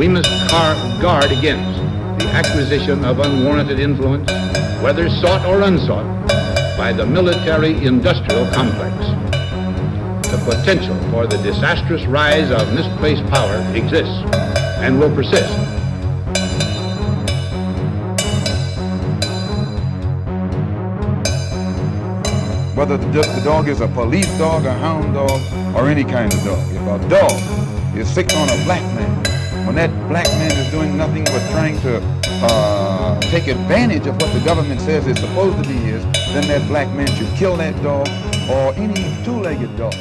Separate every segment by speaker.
Speaker 1: We must guard against the acquisition of unwarranted influence, whether sought or unsought, by the military-industrial complex. The potential for the disastrous rise of misplaced power exists and will persist.
Speaker 2: Whether the dog is a police dog, a hound dog, or any kind of dog. If a dog is sick on a black man, when that black man is doing nothing but trying to take advantage of what the government says it's supposed to be is, then that black man should kill that dog or any two-legged dog.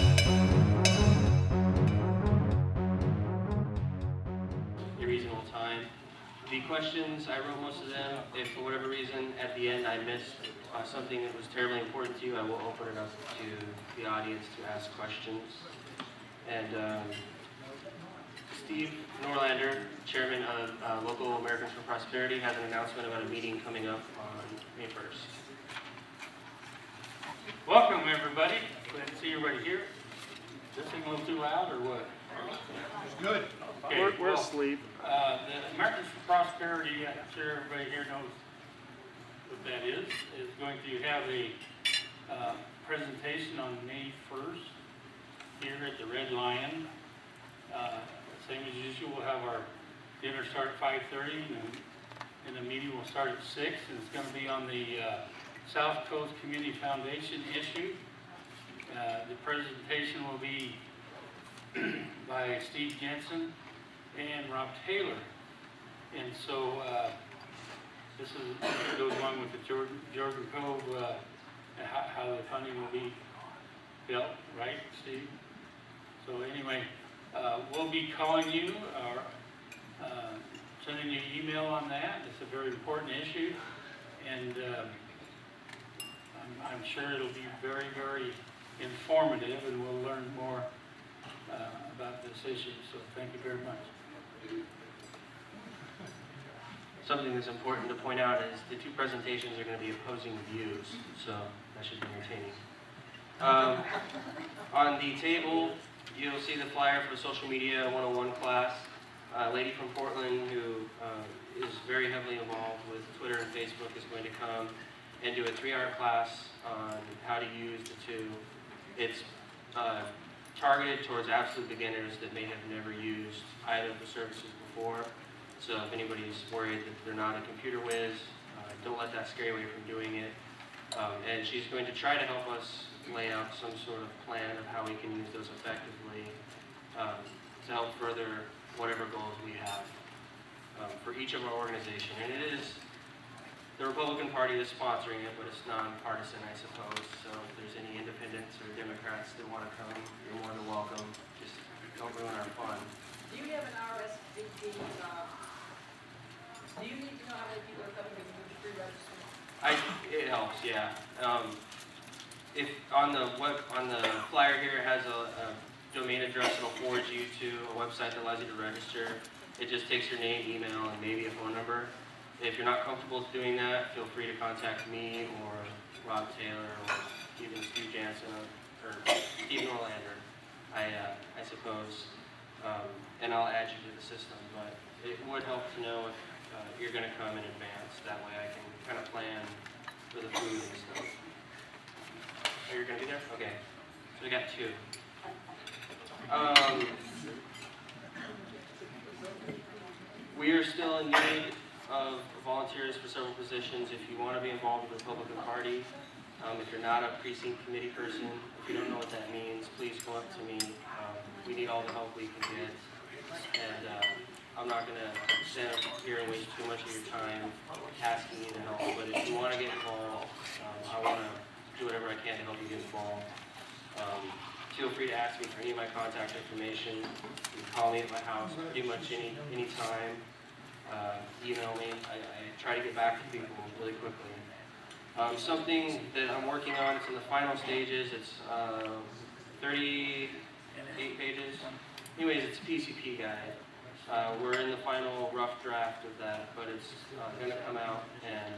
Speaker 3: A reasonable time. The questions, I wrote most of them. If for whatever reason at the end I missed something that was terribly important to you, I will open it up to the audience to ask questions. And Steve Norlander, chairman of Local Americans for Prosperity, has an announcement about a meeting coming up on May 1st.
Speaker 4: Welcome, everybody. Glad to see everybody here. Is this thing a little too loud or what?
Speaker 5: It's good.
Speaker 4: Okay,
Speaker 5: We're asleep.
Speaker 4: The Americans for Prosperity, I'm sure everybody here knows what that is going to have a presentation on May 1st here at the Red Lion. Same as usual, we'll have our dinner start at 5:30 and the meeting will start at 6, and it's going to be on the South Coast Community Foundation issue. The presentation will be by Steve Jensen and Rob Taylor. And so this goes along with the Jordan Cove, how the funding will be built, right, Steve? So anyway, we'll be calling you or sending you an email on that. It's a very important issue, and I'm sure it'll be very, very informative, and we'll learn more about this issue. So thank you very much.
Speaker 3: Something that's important to point out is the two presentations are going to be opposing views, so that should be entertaining. On the table, you'll see the flyer for the Social Media 101 class. A lady from Portland who is very heavily involved with Twitter and Facebook is going to come and do a 3-hour class on how to use the two. It's targeted towards absolute beginners that may have never used either of the services before. So if anybody's worried that they're not a computer whiz, don't let that scare you away from doing it. And she's going to try to help us lay out some sort of plan of how we can use those effectively to help further whatever goals we have for each of our organization. And it is the Republican Party that's sponsoring it, but it's nonpartisan, I suppose. So if there's any independents or Democrats that want to come, you're more than welcome. Just don't ruin our fun.
Speaker 6: Do you have an RSVP? Do you need to know how many people are coming to the pre-register?
Speaker 3: It helps, yeah. If on the flyer here, it has a domain address that'll forward you to a website that allows you to register. It just takes your name, email, and maybe a phone number. If you're not comfortable doing that, feel free to contact me or Rob Taylor or even Steve Jansen or Steve Norlander, I suppose. And I'll add you to the system, but it would help to know if you're going to come in advance. That way I can kind of plan for the food and stuff. Oh, you're going to be there? Okay. So we got 2. We are still in need of volunteers for several positions. If you want to be involved with the Republican Party, if you're not a precinct committee person, if you don't know what that means, please go up to me. We need all the help we can get. And I'm not going to stand up here and waste too much of your time asking you to help. But if you want to get involved, I want to do whatever I can to help you get involved. Feel free to ask me for any of my contact information. You can call me at my house pretty much any time. Email me. I try to get back to people really quickly. Something that I'm working on, it's in the final stages. It's 38 pages. Anyways, it's a PCP guide. We're in the final rough draft of that, but it's going to come out, and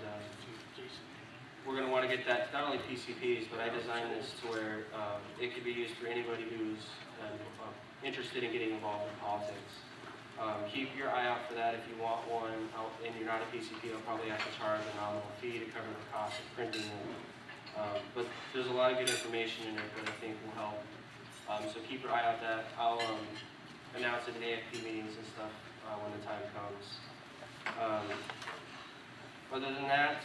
Speaker 3: we're going to want to get that, not only PCPs, but I designed this to where it could be used for anybody who's interested in getting involved in politics. Keep your eye out for that if you want one, and you're not a PCP, I'll probably have to charge a nominal fee to cover the cost of printing it. But there's a lot of good information in it that I think will help. So keep your eye out that. I'll announce it in AFP meetings and stuff when the time comes. Other than that,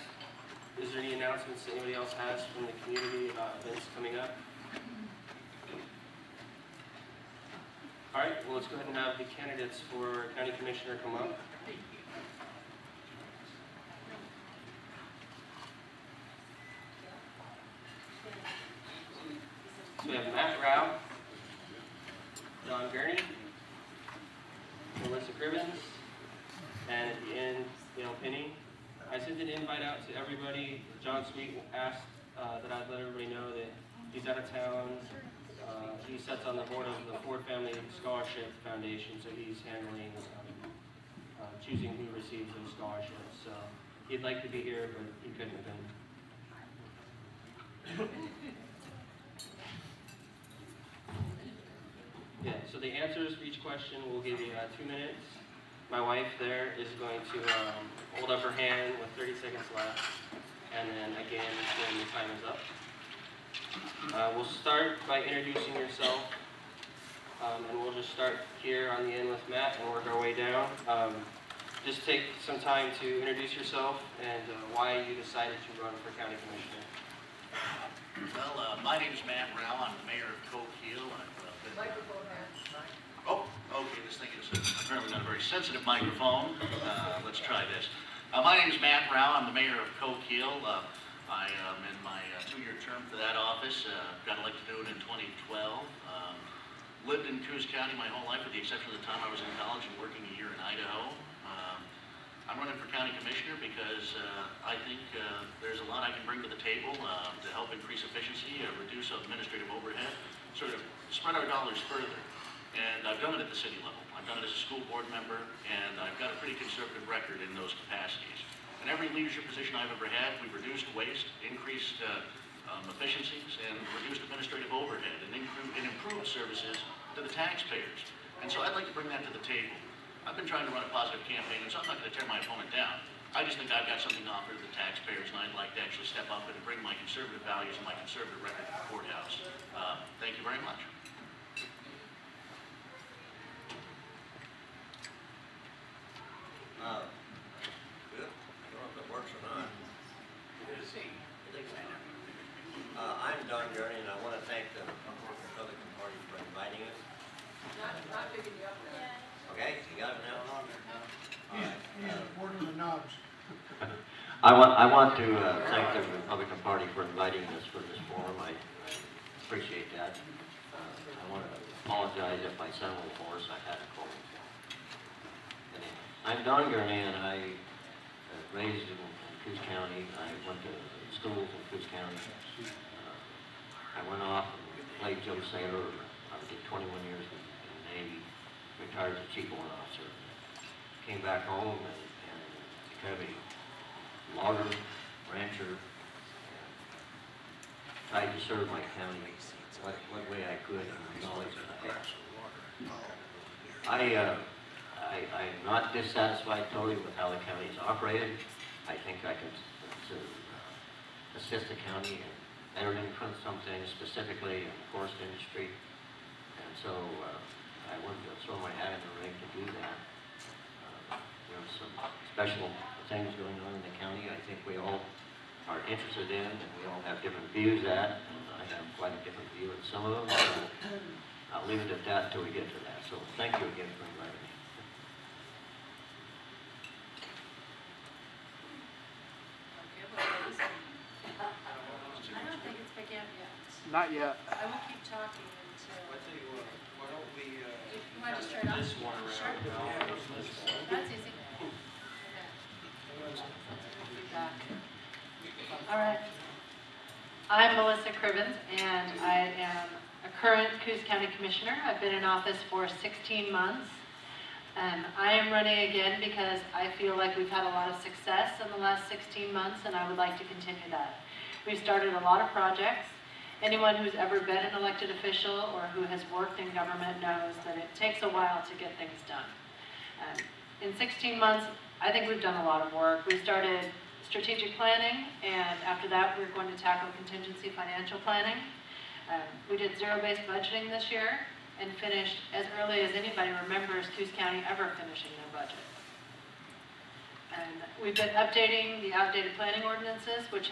Speaker 3: is there any announcements that anybody else has from the community about events coming up? All right, well, let's go ahead and have the candidates for County Commissioner come up. So we have Matt Rao, Don Gurney, Melissa Cribbins, and at the end, Dale Penny. I sent an invite out to everybody. John Sweet asked that I'd let everybody know that he's out of town. He sits on the board of the Ford Family Scholarship Foundation, so he's handling choosing who receives those scholarships. So he'd like to be here, but he couldn't have been. Yeah, so the answers for each question, we'll give you 2 minutes. My wife there is going to hold up her hand with 30 seconds left, and then again when the time is up. We'll start by introducing yourself, and we'll just start here on the end with Matt and work our way down. Just take some time to introduce yourself and why you decided to run for County Commissioner.
Speaker 5: Well, my name is Matt Rao. I'm the mayor of Coos County.
Speaker 6: Microphone has.
Speaker 5: Oh, okay, this thing is apparently not a very sensitive microphone. Let's try this. My name is Matt Rao. I'm the mayor of Coos County. I am in my 2-year term for that office. Got elected to it in 2012. Lived in Coos County my whole life with the exception of the time I was in college and working a year in Idaho. I'm running for county commissioner because I think there's a lot I can bring to the table to help increase efficiency, reduce administrative overhead, sort of spread our dollars further. And I've done it at the city level. I've done it as a school board member, and I've got a pretty conservative record in those capacities. In every leadership position I've ever had, we've reduced waste, increased efficiencies, and reduced administrative overhead, and improved services to the taxpayers. And so I'd like to bring that to the table. I've been trying to run a positive campaign, and so I'm not going to tear my opponent down. I just think I've got something to offer to the taxpayers, and I'd like to actually step up and bring my conservative values and my conservative record to the courthouse. Thank you very much.
Speaker 7: Good. I don't know if it works or not. I'm Don Gurney, and I want to thank the Republican Party for inviting us.
Speaker 6: Not picking you up there.
Speaker 7: Okay, you got it now? All right.
Speaker 8: I want to thank the Republican Party for inviting us for this forum. I appreciate that. I want to apologize if I sound a little hoarse. I had a cold. Anyway, I'm Don Gurney, and I raised in Coos County. I went to school in Coos County. I went off and played Joe Sailor. I did 21 years in the Navy. Retired as a chief warrant officer. Came back home and became a logger, rancher, and tried to serve my county what way I could and the knowledge that I had. I'm not dissatisfied totally with how the county is operated. I think I can assist the county in entering some things, specifically in the forest industry. And so I wanted to throw my hat in the ring to do that. There's some special things going on in the county I think we all are interested in, and we all have different views at, and I have quite a different view at some of them, so I'll leave it at that until we get to that. So thank you again for inviting me.
Speaker 6: I don't think it's begun yet.
Speaker 4: Not yet.
Speaker 6: I will keep talking until.
Speaker 3: I tell you what, why don't we
Speaker 6: You want to just turn it off?
Speaker 3: this one around?
Speaker 6: Sure. That's easy. Okay. All right. I'm Melissa Cribbins, and I am a current Coos County Commissioner. I've been in office for 16 months. I am running again because I feel like we've had a lot of success in the last 16 months, and I would like to continue that. We've started a lot of projects. Anyone who's ever been an elected official or who has worked in government knows that it takes a while to get things done. In 16 months, I think we've done a lot of work. We started strategic planning, and after that, we're going to tackle contingency financial planning. We did zero-based budgeting this year and finished as early as anybody remembers Coos County ever finishing their budget. And we've been updating the outdated planning ordinances, which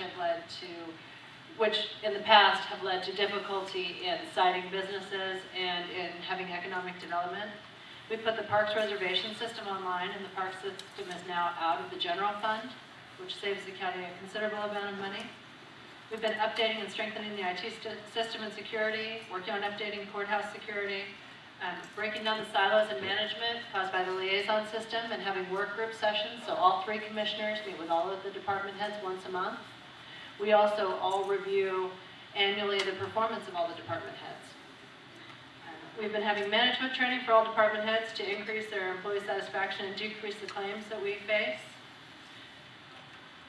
Speaker 6: in the past have led to difficulty in siting businesses and in having economic development. We put the Parks Reservation System online, and the park system is now out of the general fund, which saves the county a considerable amount of money. We've been updating and strengthening the IT system and security, working on updating courthouse security, breaking down the silos in management caused by the liaison system, and having work group sessions, so all 3 commissioners meet with all of the department heads once a month. We also all review annually the performance of all the department heads. We've been having management training for all department heads to increase their employee satisfaction and decrease the claims that we face,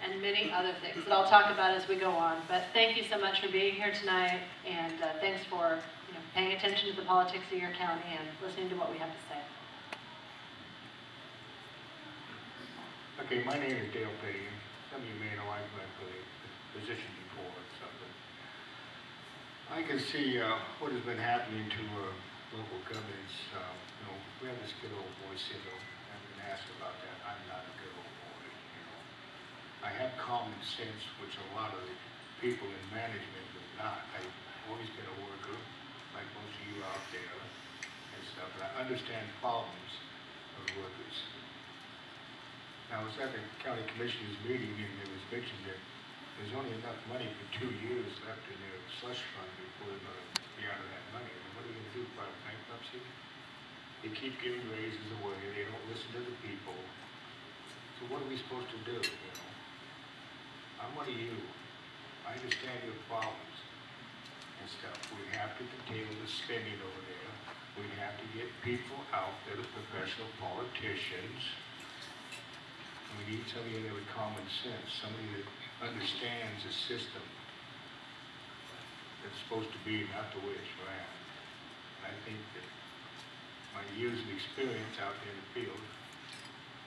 Speaker 6: and many other things that I'll talk about as we go on. But thank you so much for being here tonight, and thanks for paying attention to the politics of your county and listening to what we have to say.
Speaker 9: Okay, my name is Dale Petty. Some of you may know I've run for the position before or something. I can see what has been happening to local governments. We have this good old boy syndrome. I've been asked about that. I'm not a good old boy. I have common sense, which a lot of the people in management do not. I've always been a worker, like most of you out there and stuff, and I understand problems of workers. Now, I was at the county commissioners meeting, and it was mentioned that there's only enough money for 2 years left in their slush fund before they're going to be out of that money. And what are you going to do about bankruptcy? They keep giving raises away. They don't listen to the people. So what are we supposed to do? I'm one of you. I understand your problems and stuff. We have to curtail the spending over there. We have to get people out that are professional politicians. We need somebody in there with common sense, somebody that understands the system that's supposed to be, not the way it's ran. And I think that my years of experience out there in the field,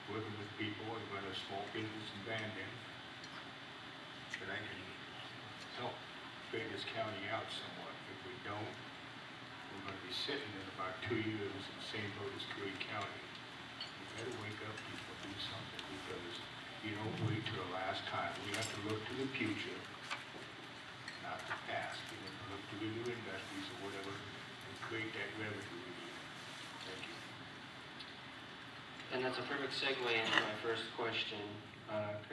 Speaker 9: working with people and running a small business in Bandon, that I can help straighten this county out somewhat. If we don't, we're going to be sitting in about 2 years in the same boat as Coos County. We better wake up, people, do something, because you don't wait till the last time. We have to look to the future, not the past. We have to look to the new industries or whatever and create that revenue we need. Thank you.
Speaker 3: And that's a perfect segue into my first question.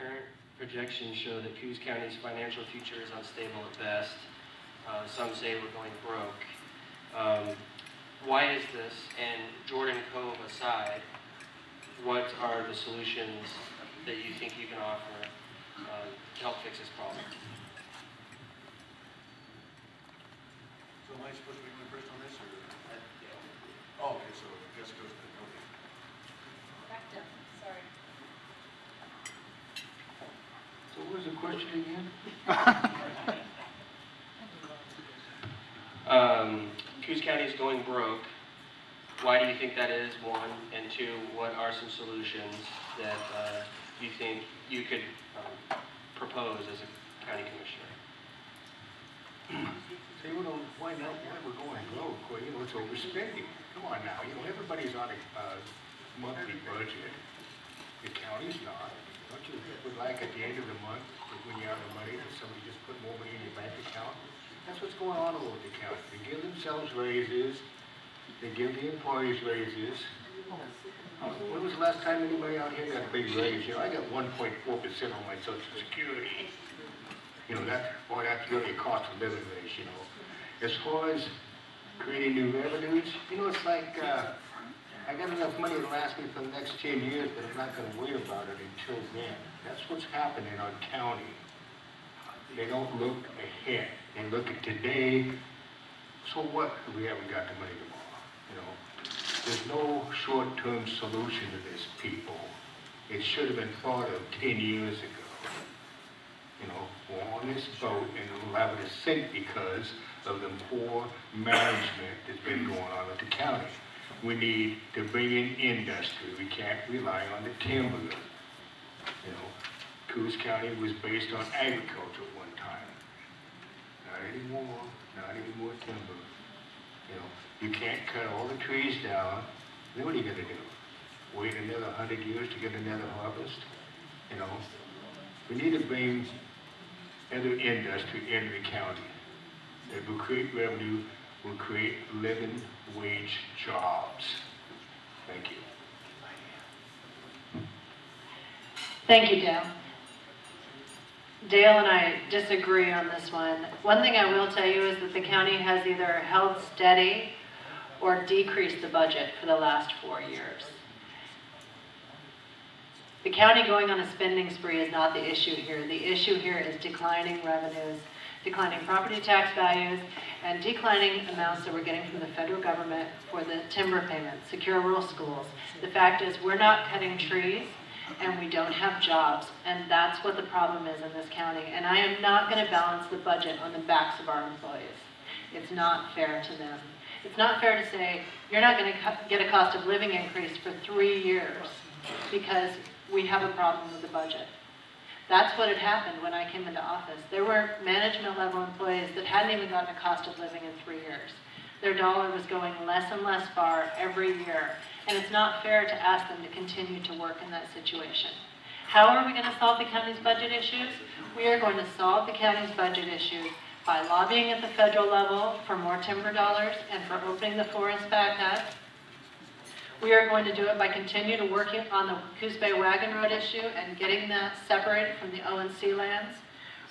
Speaker 3: Current projections show that Coos County's financial future is unstable at best. Some say we're going broke. Why is this? And Jordan Cove aside, what are the solutions that you think you can offer to help fix this problem?
Speaker 10: So am I supposed to be going first on this, or? Oh, okay, so Jessica's, okay.
Speaker 6: Back down, sorry.
Speaker 9: So what was the question again?
Speaker 3: Coos County is going broke. Why do you think that is, one? And two, what are some solutions that you think you could propose as a county commissioner?
Speaker 9: See, why we're going broke? Well, it's overspending. Come on now, everybody's on a monthly budget. The county's not. Don't you would like at the end of the month, when you're out of money, that somebody just put more money in your bank account? That's what's going on over the county. They give themselves raises. They give the employees raises. When was the last time anybody out here got a big raise? I got 1.4% on my Social Security. That's really a cost of living raise, As far as creating new revenues, it's like, I got enough money to last me for the next 10 years, but I'm not going to worry about it until then. That's what's happening in our county. They don't look ahead. They look at today. So what if we haven't got the money tomorrow? There's no short-term solution to this, people. It should have been thought of 10 years ago. We're on this boat and we'll have it sink because of the poor management that's been going on at the county. We need to bring in industry. We can't rely on the timber. You know, Coos County was based on agriculture at one time. Not anymore, not anymore timber. You know, you can't cut all the trees down. Then what are you gonna do? Wait another 100 years to get another harvest? You know, we need to bring other industry into the county that will create revenue, will create living wage jobs. Thank you.
Speaker 6: Thank you, Dale. Dale and I disagree on this one. One thing I will tell you is that the county has either held steady or decreased the budget for the last 4 years. The county going on a spending spree is not the issue here. The issue here is declining revenues, declining property tax values, and declining amounts that we're getting from the federal government for the timber payments, secure rural schools. The fact is, we're not cutting trees, and we don't have jobs, and that's what the problem is in this county. And I am not going to balance the budget on the backs of our employees. It's not fair to them. It's not fair to say, you're not going to get a cost of living increase for 3 years because we have a problem with the budget. That's what had happened when I came into office. There were management level employees that hadn't even gotten a cost of living in 3 years. Their dollar was going less and less far every year, and it's not fair to ask them to continue to work in that situation. How are we going to solve the county's budget issues? We are going to solve the county's budget issues by lobbying at the federal level for more timber dollars and for opening the forest back up. We are going to do it by continuing to work on the Coos Bay Wagon Road issue and getting that separated from the O&C lands.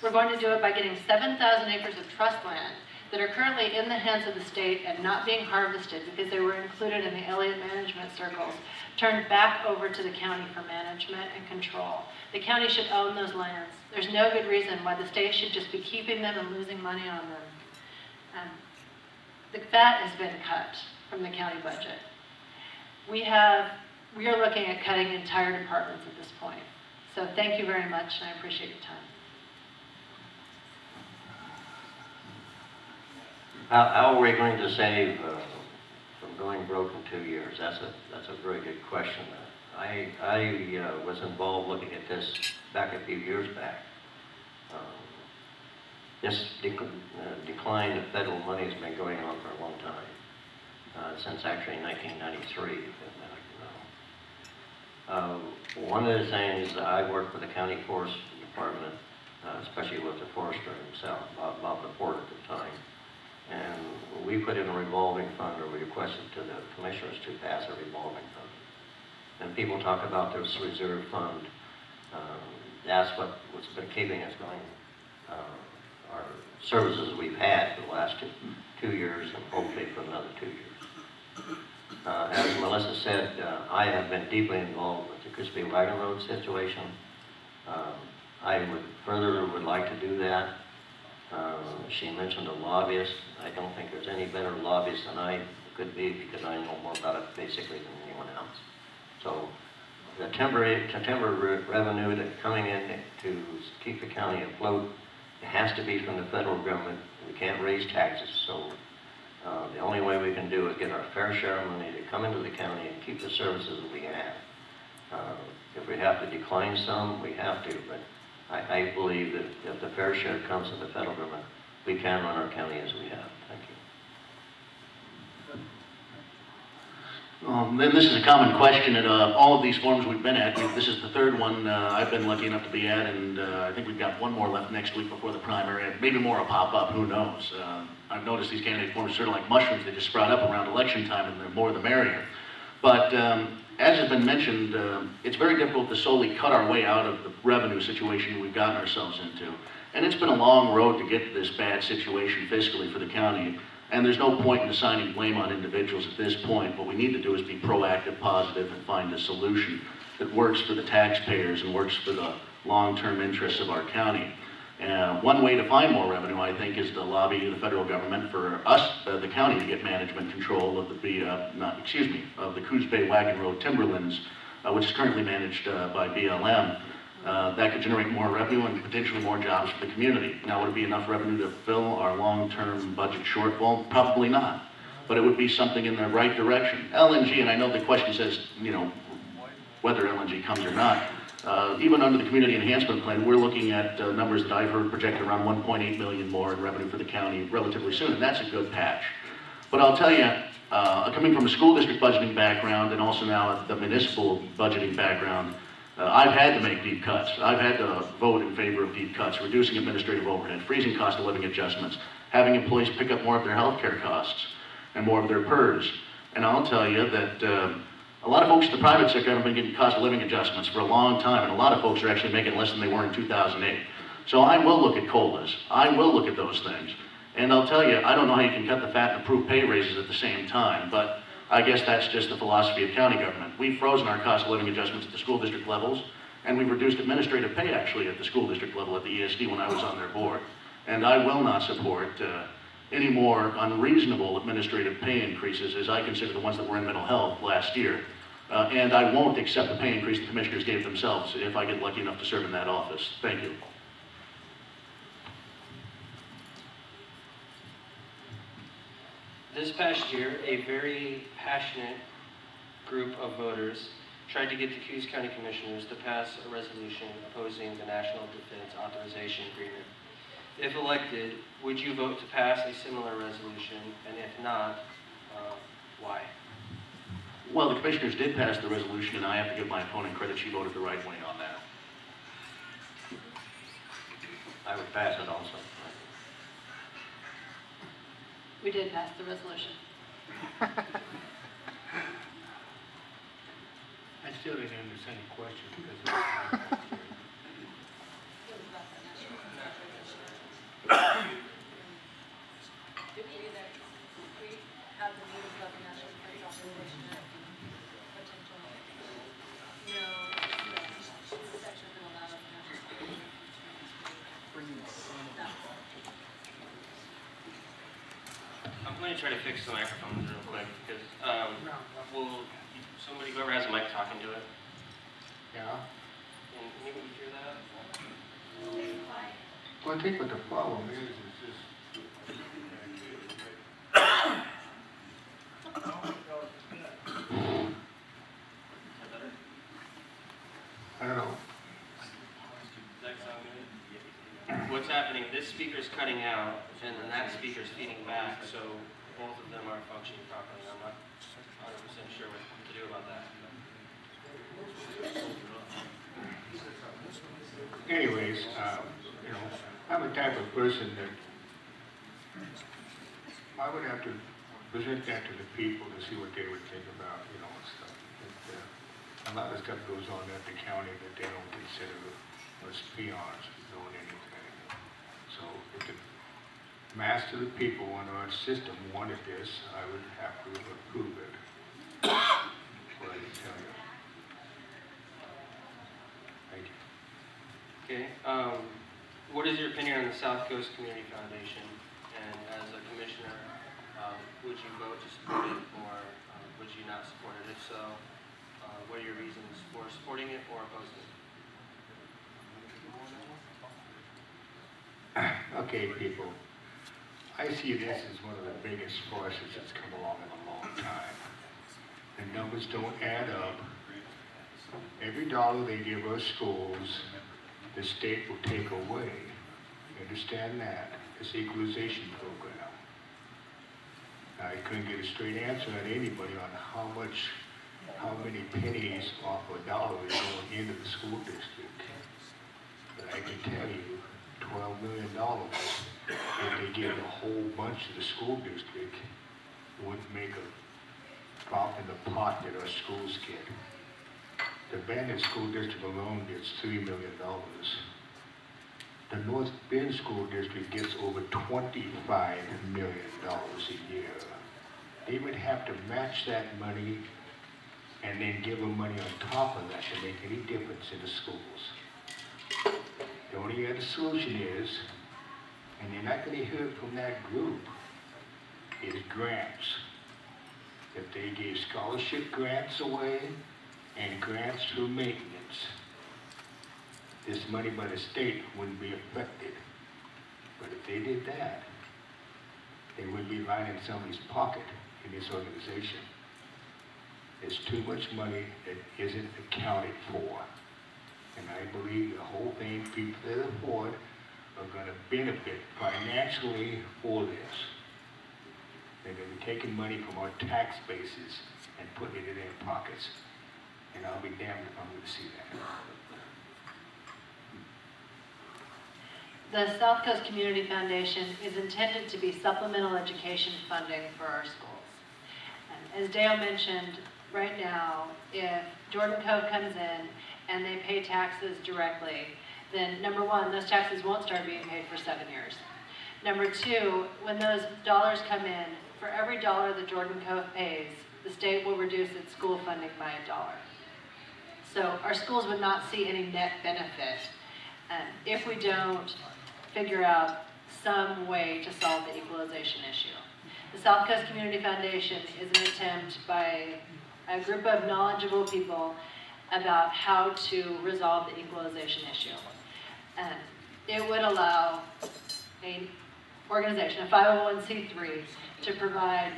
Speaker 6: We're going to do it by getting 7,000 acres of trust land that are currently in the hands of the state and not being harvested because they were included in the Elliott management circles, turned back over to the county for management and control. The county should own those lands. There's no good reason why the state should just be keeping them and losing money on them. The fat has been cut from the county budget. We are looking at cutting entire departments at this point. So thank you very much, and I appreciate your time.
Speaker 8: How are we going to save from going broke in 2 years? That's a very good question. I was involved looking at this back a few years back. This decline of federal money has been going on for a long time, since actually 1993, if I like to know. One of the things, I worked for the county forest department, especially with the forester himself, Bob Laporte at the time. And we put in a revolving fund, or we requested to the commissioners to pass a revolving fund. And people talk about this reserve fund. That's what's been keeping us going. Our services we've had for the last two years, and hopefully for another 2 years. As Melissa said, I have been deeply involved with the Coos Bay Wagon Road situation. I would like to do that. She mentioned a lobbyist. I don't think there's any better lobbyist than I could be, because I know more about it basically than anyone else. So the timber revenue that's coming in to keep the county afloat, it has to be from the federal government. We can't raise taxes, so the only way we can do it is get our fair share of money to come into the county and keep the services that we have. If we have to decline some, we have to, but I believe that if the fair share comes from the federal government, we can run our county as we have. Thank you.
Speaker 5: Then this is a common question at all of these forums we've been at. This is the third one I've been lucky enough to be at, and I think we've got one more left next week before the primary, and maybe more will pop up, who knows. I've noticed these candidate forums are sort of like mushrooms. They just sprout up around election time, and the more the merrier. But as has been mentioned, it's very difficult to solely cut our way out of the revenue situation we've gotten ourselves into. And it's been a long road to get to this bad situation fiscally for the county. And there's no point in assigning blame on individuals at this point. What we need to do is be proactive, positive, and find a solution that works for the taxpayers and works for the long-term interests of our county. One way to find more revenue, I think, is to lobby the federal government for us, the county, to get management control of the Coos Bay Wagon Road Timberlands, which is currently managed by BLM. That could generate more revenue and potentially more jobs for the community. Now, would it be enough revenue to fill our long-term budget shortfall? Probably not. but it would be something in the right direction. LNG, and I know the question says, you know, whether LNG comes or not. Even under the community enhancement plan, we're looking at numbers that I've heard projected around 1.8 million more in revenue for the county relatively soon, and that's a good patch. But I'll tell you, coming from a school district budgeting background and also now the municipal budgeting background, I've had to make deep cuts. I've had to vote in favor of deep cuts, reducing administrative overhead, freezing cost of living adjustments, having employees pick up more of their health care costs and more of their PERS. And I'll tell you that a lot of folks in the private sector haven't been getting cost of living adjustments for a long time, and a lot of folks are actually making less than they were in 2008. So I will look at COLAs. I will look at those things. And I'll tell you, I don't know how you can cut the fat and approve pay raises at the same time, but I guess that's just the philosophy of county government. We've frozen our cost of living adjustments at the school district levels, and we've reduced administrative pay actually at the school district level at the ESD when I was on their board. And I will not support any more unreasonable administrative pay increases as I consider the ones that were in mental health last year. And I won't accept the pay increase the commissioners gave themselves if I get lucky enough to serve in that office. Thank you.
Speaker 3: This past year, a very passionate group of voters tried to get the Coos County Commissioners to pass a resolution opposing the National Defense Authorization Agreement. If elected, would you vote to pass a similar resolution, and if not, why?
Speaker 5: Well, the commissioners did pass the resolution, and I have to give my opponent credit. She voted the right way on that.
Speaker 8: I would pass it also.
Speaker 6: We did pass the resolution.
Speaker 9: I still didn't understand the question because
Speaker 3: I'm going to try to fix the microphones real quick because will somebody, whoever has a mic, talking to it?
Speaker 9: yeah.
Speaker 3: Can anybody hear that?
Speaker 9: Well, I think what the problem is just I don't know.
Speaker 3: Does that sound good? What's happening, this speaker's cutting out, and then that speaker's feeding back, so both of them aren't functioning properly. I'm not 100% sure what to do about that.
Speaker 9: Anyways, you know, I'm a type of person that I would have to present that to the people to see what they would think about, you know, and stuff. A lot of stuff goes on at the county that they don't consider, let's be honest, doing anything. So if the mass of the people on our system wanted this, I would have to approve it. What I can tell you. Thank you.
Speaker 3: Okay, what is your opinion on the South Coast Community Foundation? And as a commissioner, would you vote to support it, or would you not support it? If so, what are your reasons for supporting it or opposing it?
Speaker 9: Okay, people. I see this as one of the biggest forces that's come along in a long time. The numbers don't add up. Every dollar they give our schools, the state will take away. You understand that? This equalization program. I couldn't get a straight answer on anybody on how many pennies off a dollar is going into the school district. But I can tell you, $12 million, if they give a whole bunch to the school district, wouldn't make a drop in the pot that our schools get. The Bandit School District alone gets $3 million. The North Bend School District gets over $25 million a year. They would have to match that money and then give them money on top of that to make any difference in the schools. The only other solution is, and you're not going to hear it from that group, is grants. If they gave scholarship grants away and grants through maintenance, this money by the state wouldn't be affected. But if they did that, they would be lining somebody's pocket in this organization. There's too much money that isn't accounted for. And I believe the whole thing, people that afford are gonna benefit financially for this. They're gonna be taking money from our tax bases and putting it in their pockets. And I'll be damned if I'm gonna see that.
Speaker 6: The South Coast Community Foundation is intended to be supplemental education funding for our schools. And as Dale mentioned, right now, if Jordan Cove comes in and they pay taxes directly, then number one, those taxes won't start being paid for 7 years. Number two, when those dollars come in, for every dollar that Jordan Cove pays, the state will reduce its school funding by $1. So our schools would not see any net benefit if we don't figure out some way to solve the equalization issue. The South Coast Community Foundation is an attempt by a group of knowledgeable people about how to resolve the equalization issue. And it would allow an organization, a 501c3, to provide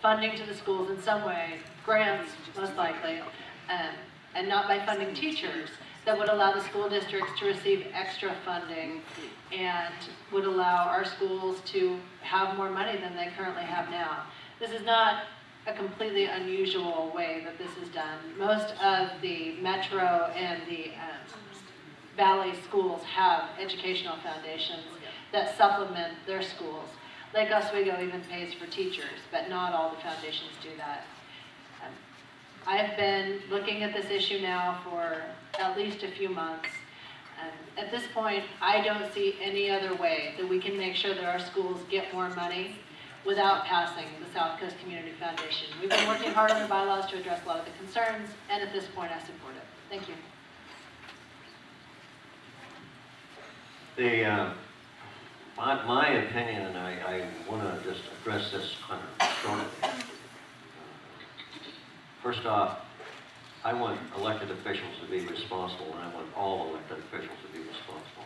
Speaker 6: funding to the schools in some way, grants most likely, and not by funding teachers, that would allow the school districts to receive extra funding and would allow our schools to have more money than they currently have now. This is not a completely unusual way that this is done. Most of the metro and the valley schools have educational foundations that supplement their schools. Lake Oswego even pays for teachers, but not all the foundations do that. I've been looking at this issue now for at least a few months. At this point, I don't see any other way that we can make sure that our schools get more money without passing the South Coast Community Foundation. We've been working hard on the bylaws to address a lot of the concerns, and at this point, I support it. Thank you.
Speaker 8: My opinion, and I want to just address this kind of shortly. First off, I want elected officials to be responsible, and I want all elected officials to be responsible.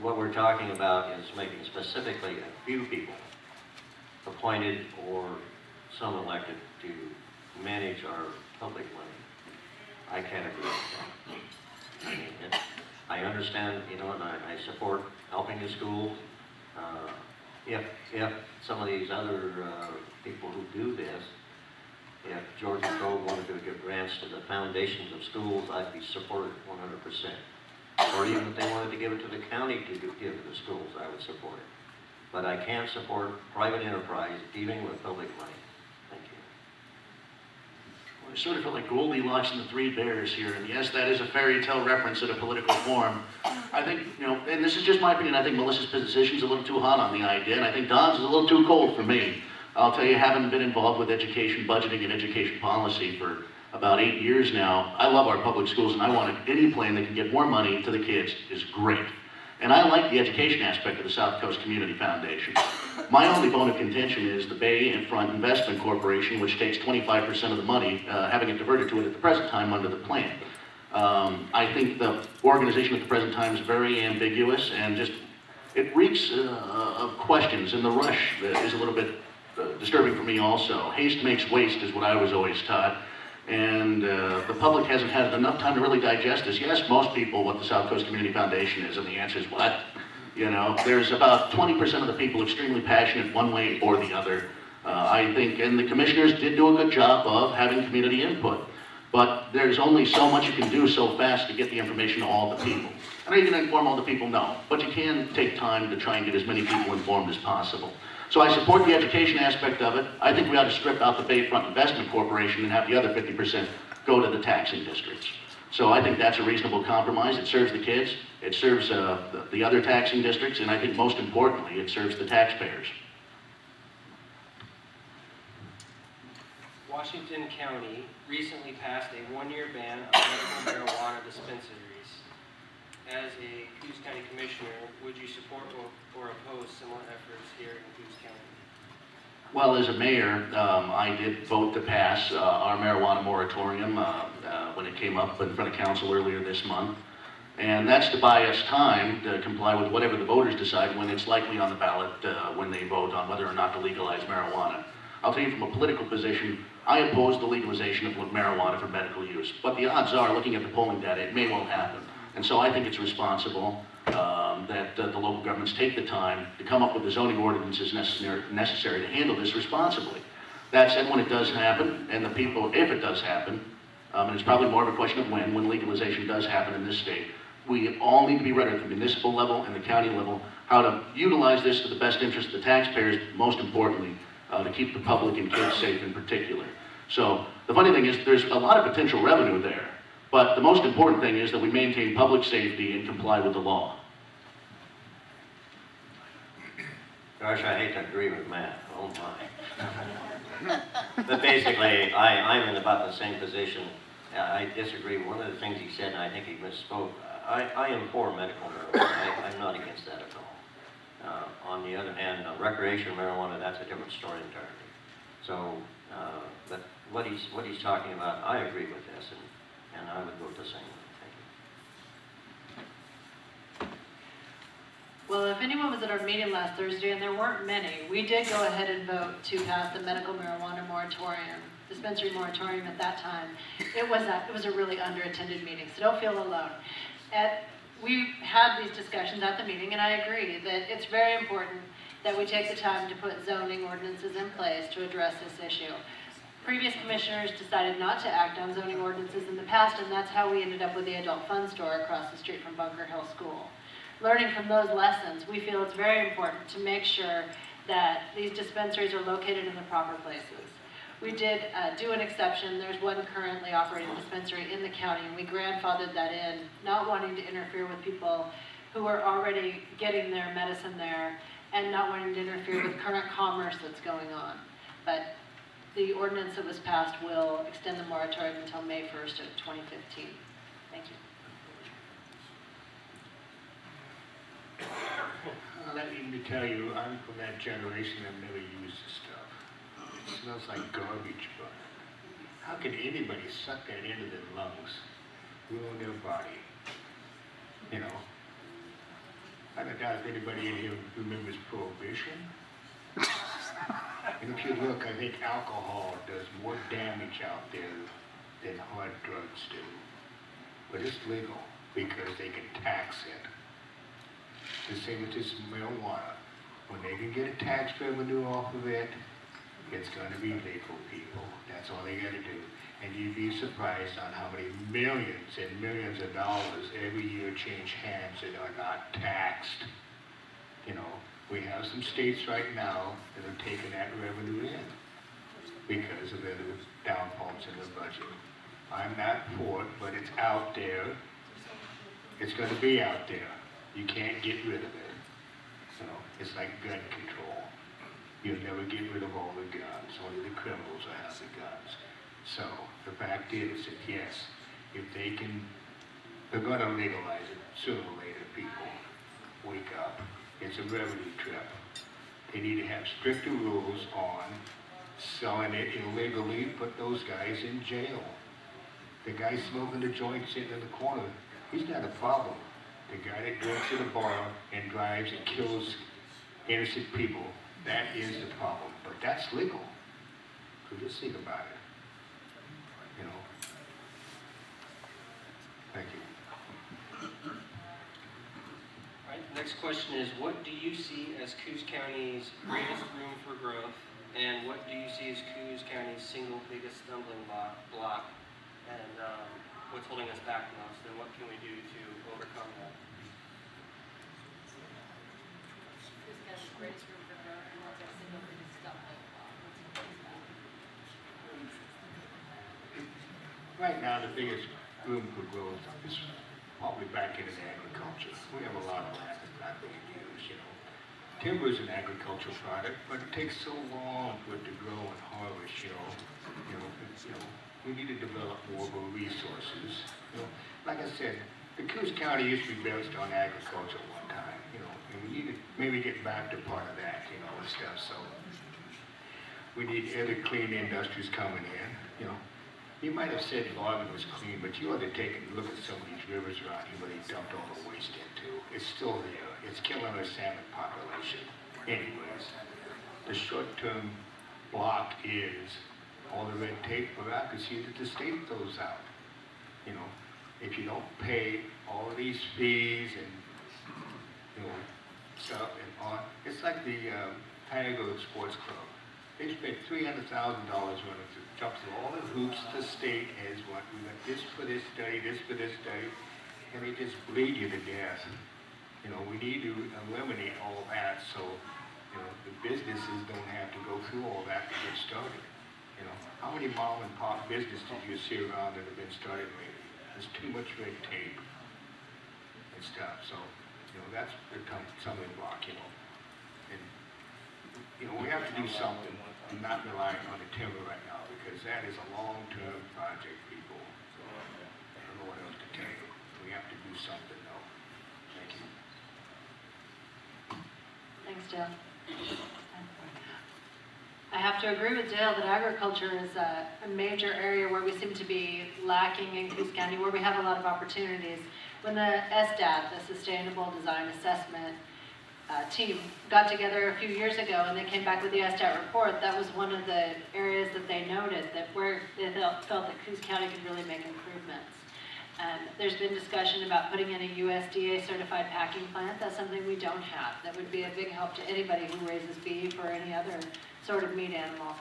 Speaker 8: What we're talking about is making specifically a few people appointed or some elected to manage our public money. I can't agree with that. I mean, I understand, you know, and I support helping the schools. If some of these other people who do this, if Jordan Cove wanted to give grants to the foundations of schools, I'd be supported 100%. Or even if they wanted to give it to the county to give to the schools, I would support it. But I can't support private enterprise dealing with public money. Thank you.
Speaker 5: Well, I sort of feel like Goldilocks and the Three Bears here, and yes, that is a fairy tale reference at a political forum. I think, you know, and this is just my opinion, I think Melissa's position's a little too hot on the idea, and I think Don's is a little too cold for me. I'll tell you, having been involved with education budgeting and education policy for about 8 years now, I love our public schools, and I want any plan that can get more money to the kids is great. And I like the education aspect of the South Coast Community Foundation. My only bone of contention is the Bay and Front Investment Corporation, which takes 25% of the money, having it diverted to it at the present time under the plan. I think the organization at the present time is very ambiguous and just, it reeks of questions, and the rush is a little bit disturbing for me also. Haste makes waste is what I was always taught. And the public hasn't had enough time to really digest this. You ask most people what the South Coast Community Foundation is, and the answer is what? You know, there's about 20% of the people extremely passionate one way or the other. I think, and the commissioners did do a good job of having community input. But there's only so much you can do so fast to get the information to all the people. And are you going to inform all the people? No. But you can take time to try and get as many people informed as possible. So I support the education aspect of it. I think we ought to strip out the Bayfront Investment Corporation and have the other 50% go to the taxing districts. So I think that's a reasonable compromise. It serves the kids, it serves the other taxing districts, and I think most importantly, it serves the taxpayers.
Speaker 3: Washington County recently passed a one-year ban on medical marijuana dispensaries. As a Coos County Commissioner, would you support or oppose similar efforts here in Coos County?
Speaker 5: Well, as a mayor, I did vote to pass our marijuana moratorium when it came up in front of council earlier this month. And that's to buy us time to comply with whatever the voters decide when it's likely on the ballot when they vote on whether or not to legalize marijuana. I'll tell you from a political position, I oppose the legalization of marijuana for medical use. But the odds are, looking at the polling data, it may well happen. And so I think it's responsible that the local governments take the time to come up with the zoning ordinances necessary to handle this responsibly. That said, when it does happen, and the people, if it does happen, and it's probably more of a question of when legalization does happen in this state, we all need to be ready at the municipal level and the county level, how to utilize this to the best interest of the taxpayers, most importantly, to keep the public and kids safe in particular. So the funny thing is there's a lot of potential revenue there, but the most important thing is that we maintain public safety and comply with the law.
Speaker 8: Gosh, I hate to agree with Matt, oh my. But basically, I'm in about the same position. I disagree. One of the things he said, and I think he misspoke, I am for medical marijuana. I'm not against that at all. On the other hand, recreational marijuana, that's a different story entirely. So, but what he's talking about, I agree with this, and I would vote the same way. Thank you.
Speaker 6: Well, if anyone was at our meeting last Thursday, and there weren't many, we did go ahead and vote to pass the medical marijuana moratorium, dispensary moratorium at that time. It was a really under-attended meeting, so don't feel alone. We had these discussions at the meeting, and I agree that it's very important that we take the time to put zoning ordinances in place to address this issue. Previous commissioners decided not to act on zoning ordinances in the past, and that's how we ended up with the adult fun store across the street from Bunker Hill School. Learning from those lessons, we feel it's very important to make sure that these dispensaries are located in the proper places. We did do an exception. There's one currently operating dispensary in the county, and we grandfathered that in, not wanting to interfere with people who are already getting their medicine there and not wanting to interfere with current commerce that's going on. But the ordinance that was passed will extend the moratorium until May 1st of 2015. Thank you.
Speaker 9: Let me tell you, I'm from that generation that never used this stuff. It smells like garbage, but how can anybody suck that into their lungs, ruin their body? You know, I don't doubt if anybody in here remembers Prohibition. And if you look, I think alcohol does more damage out there than hard drugs do. But it's legal because they can tax it. The same with this marijuana. When they can get a tax revenue off of it, it's going to be legal, people. That's all they got to do. And you'd be surprised on how many millions and millions of dollars every year change hands that are not taxed. You know, we have some states right now that are taking that revenue in because of their downfalls in their budget. I'm not for it, but it's out there. It's going to be out there. You can't get rid of it. You know, it's like gun control. You'll never get rid of all the guns. Only the criminals will have the guns. So the fact is that yes, if they can, they're going to legalize it sooner or later. People wake up. It's a revenue trip. They need to have stricter rules on selling it illegally. Put those guys in jail. The guy smoking the joint sitting in the corner, he's not a problem. The guy that drinks at a bar and drives and kills innocent people, that is the problem. But that's legal. So just think about it. You know. Thank you.
Speaker 3: All right, the next question is, what do you see as Coos County's greatest room for growth, and what do you see as Coos County's single biggest stumbling block, and what's holding us back most, and what can we do to overcome that?
Speaker 6: Coos County's greatest room for growth, and what's our single biggest stumbling block?
Speaker 9: Right now, the biggest room for growth is probably back into agriculture. We have a lot of land that's not being used, you know. Timber is an agricultural product, but it takes so long for it to grow and harvest, you know. We need to develop more of our resources. You know, like I said, the Coos County used to be based on agriculture one time, you know, and we need to maybe get back to part of that, you know, and stuff. So we need other clean industries coming in, you know. You might have said logging was clean, but you ought to take a look at some of these rivers around here where they dumped all the waste into. It's still there. It's killing our salmon population. Anyways, the short-term block is all the red tape bureaucracy that the state throws out. You know, if you don't pay all of these fees and, you know, stuff and all, it's like the Tiger Sports Club. They spent $300,000 running to jump through all the hoops the state has want. We got this for this study, this for this study, and they just bleed you to death. You know, we need to eliminate all that so, you know, the businesses don't have to go through all that to get started. You know, how many mom and pop businesses do you see around that have been started lately? There's too much red tape and stuff, so, you know, that's become something block, you know. And, you know, we have to do something and not rely on the timber right now, because that is a long-term project, people. So, I don't know what else to tell you. We have to do something, though. Thank you.
Speaker 6: Thanks, Dale. I have to agree with Dale that agriculture is a major area where we seem to be lacking in Coos County, where we have a lot of opportunities. When the SDAT, the Sustainable Design Assessment team, got together a few years ago and they came back with the SDAT report, that was one of the areas that they noted that where they felt that Coos County could really make improvements. There's been discussion about putting in a USDA certified packing plant. That's something we don't have. That would be a big help to anybody who raises beef or any other sort of meat animal.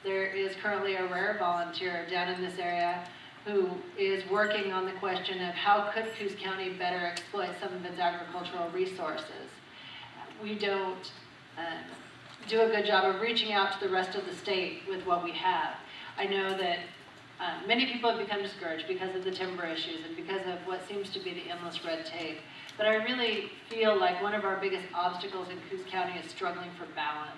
Speaker 6: There is currently a rare volunteer down in this area who is working on the question of how could Coos County better exploit some of its agricultural resources. We don't do a good job of reaching out to the rest of the state with what we have. I know that many people have become discouraged because of the timber issues and because of what seems to be the endless red tape. But I really feel like one of our biggest obstacles in Coos County is struggling for balance.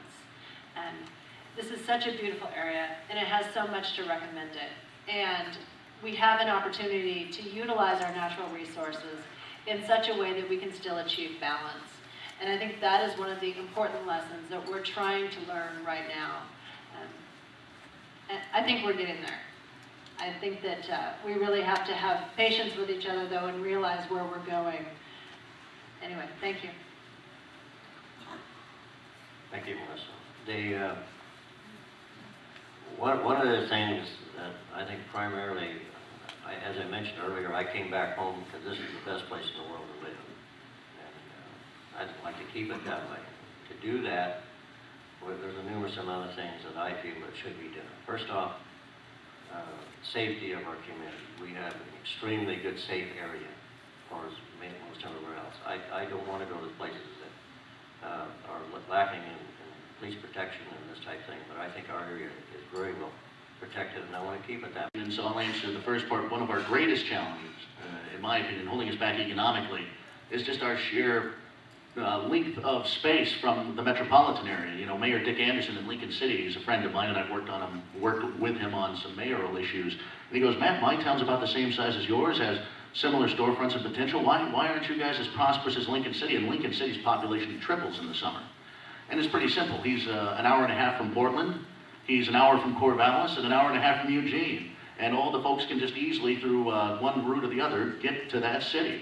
Speaker 6: This is such a beautiful area, and it has so much to recommend it. And we have an opportunity to utilize our natural resources in such a way that we can still achieve balance. And I think that is one of the important lessons that we're trying to learn right now. And I think we're getting there. I think that we really have to have patience with each other, though, and realize where we're going. Anyway, thank you.
Speaker 8: Thank you, Melissa. One of the things that I think primarily, as I mentioned earlier, I came back home because this is the best place in the world to live. And I'd like to keep it that way. To do that, there's a numerous amount of things that I feel that should be done. First off, safety of our community. We have an extremely good safe area as far as most everywhere else. I don't want to go to the places that are lacking in police protection and this type of thing, but I think our area is very well protected, and I want to keep it that way.
Speaker 5: And so I'll answer the first part. One of our greatest challenges, in my opinion, holding us back economically, is just our sheer length of space from the metropolitan area. You know, Mayor Dick Anderson in Lincoln City is a friend of mine, and I've worked with him on some mayoral issues. And he goes, Matt, my town's about the same size as yours, has similar storefronts and potential. Why aren't you guys as prosperous as Lincoln City? And Lincoln City's population triples in the summer. And it's pretty simple. He's an hour and a half from Portland, he's an hour from Corvallis, and an hour and a half from Eugene. And all the folks can just easily, through one route or the other, get to that city.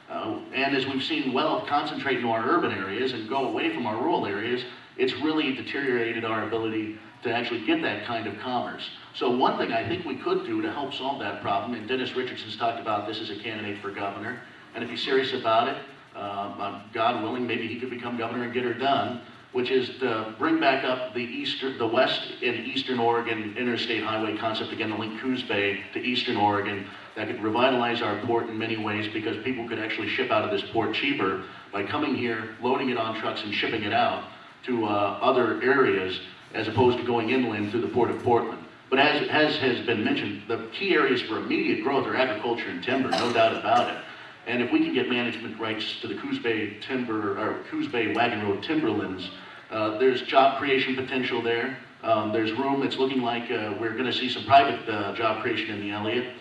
Speaker 5: And as we've seen wealth concentrate into our urban areas and go away from our rural areas, it's really deteriorated our ability to actually get that kind of commerce. So one thing I think we could do to help solve that problem, and Dennis Richardson's talked about this as a candidate for governor, and if he's serious about it, God willing, maybe he could become governor and get her done, which is to bring back up the west and eastern Oregon interstate highway concept again to link Coos Bay to eastern Oregon. That could revitalize our port in many ways because people could actually ship out of this port cheaper by coming here, loading it on trucks and shipping it out to other areas as opposed to going inland through the port of Portland. But as has been mentioned, the key areas for immediate growth are agriculture and timber, no doubt about it. And if we can get management rights to the Coos Bay Coos Bay Wagon Road timberlands, there's job creation potential there. There's room that's looking like we're going to see some private job creation in the Elliott.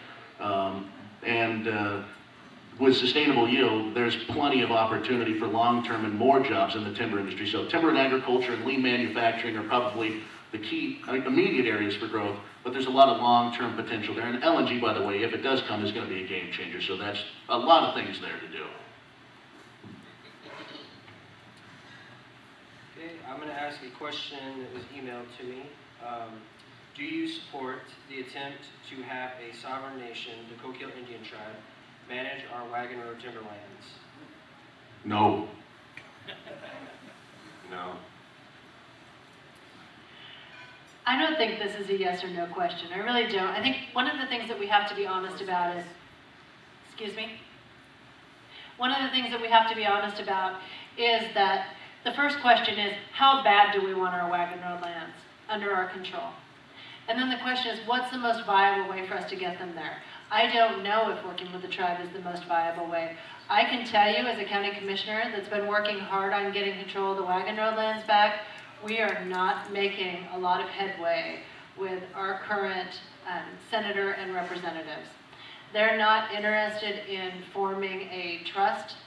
Speaker 5: With sustainable yield, there's plenty of opportunity for long-term and more jobs in the timber industry. So timber and agriculture and lean manufacturing are probably the key immediate areas for growth, but there's a lot of long-term potential there. And LNG, by the way, if it does come, is going to be a game changer. So that's a lot of things there to do.
Speaker 3: Okay, I'm going to ask a question that was emailed to me. Do you support the attempt to have a sovereign nation, the Coquille Indian Tribe, manage our wagon road timberlands?
Speaker 9: No. No.
Speaker 6: I don't think this is a yes or no question. I really don't. I think one of the things that we have to be honest about is, excuse me? One of the things that we have to be honest about is that the first question is, how bad do we want our wagon road lands under our control? And then the question is, what's the most viable way for us to get them there? I don't know if working with the tribe is the most viable way. I can tell you as a county commissioner that's been working hard on getting control of the wagon road lands back, we are not making a lot of headway with our current senator and representatives. They're not interested in forming a trust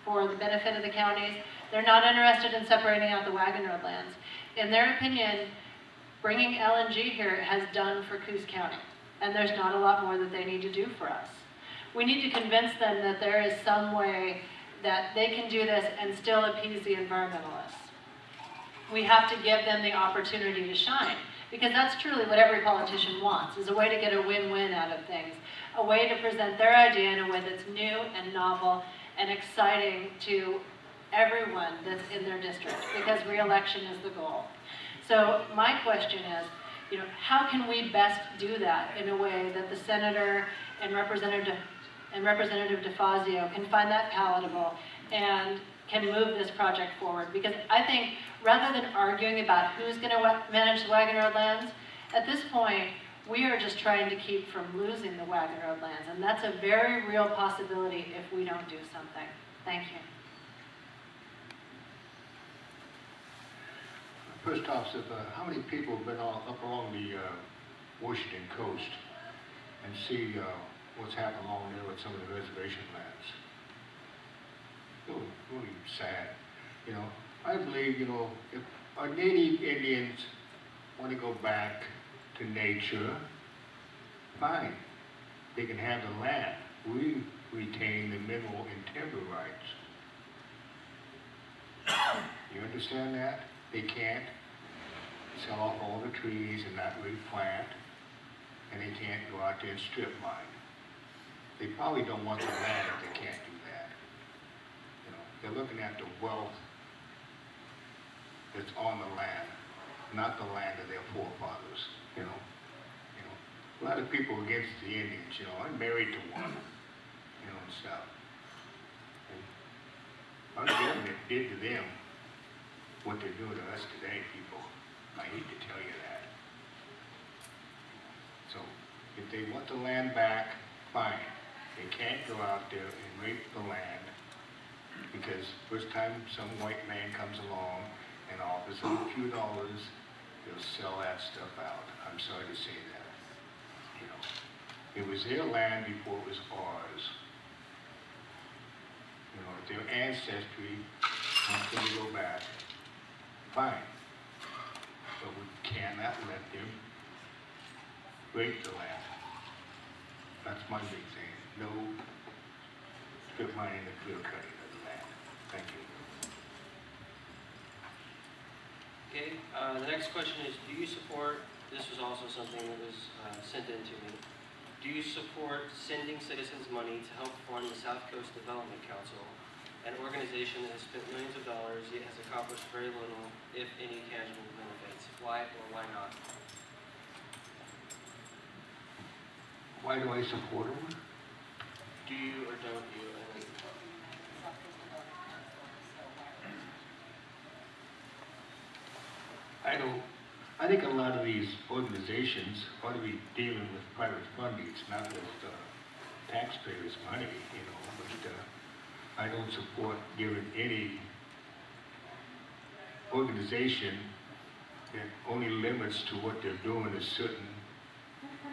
Speaker 6: for the benefit of the counties. They're not interested in separating out the wagon road lands. In their opinion, bringing LNG here has done for Coos County, and there's not a lot more that they need to do for us. We need to convince them that there is some way that they can do this and still appease the environmentalists. We have to give them the opportunity to shine, because that's truly what every politician wants, is a way to get a win-win out of things, a way to present their idea in a way that's new and novel and exciting to everyone that's in their district, because re-election is the goal. So my question is, how can we best do that in a way that the senator and Representative DeFazio can find that palatable and can move this project forward? Because I think rather than arguing about who's going to manage the wagon road lands, at this point, we are just trying to keep from losing the wagon road lands. And that's a very real possibility if we don't do something. Thank you.
Speaker 9: First off, how many people have been up along the Washington coast and see what's happened along there with some of the reservation lands? Really sad. I believe, if our native Indians want to go back to nature, fine. They can have the land. We retain the mineral and timber rights. You understand that? They can't sell off all the trees and not replant, and they can't go out there and strip mine. They probably don't want the land if they can't do that. They're looking at the wealth that's on the land, not the land of their forefathers. A lot of people against the Indians. I'm married to one, and stuff. And our government did to them what they're doing to us today, people. I hate to tell you that. So, if they want the land back, fine. They can't go out there and rape the land, because first time some white man comes along and offers them a few dollars, they'll sell that stuff out. I'm sorry to say that. It was their land before it was ours. If their ancestry wants them to go back, fine. But we cannot let them rape the land. That's my big thing. No strip mining and clear cutting of the land. Thank you.
Speaker 3: Okay, the next question is, do you support, this was also something that was sent in to me, do you support sending citizens money to help fund the South Coast Development Council, an organization that has spent millions of dollars yet has accomplished very little, if any, tangible benefits? Why or why not?
Speaker 9: Why do I support them?
Speaker 3: Do you or don't you?
Speaker 9: I think a lot of these organizations ought to be dealing with private funding, not with taxpayers' money, but I don't support giving any organization that only limits to what they're doing to certain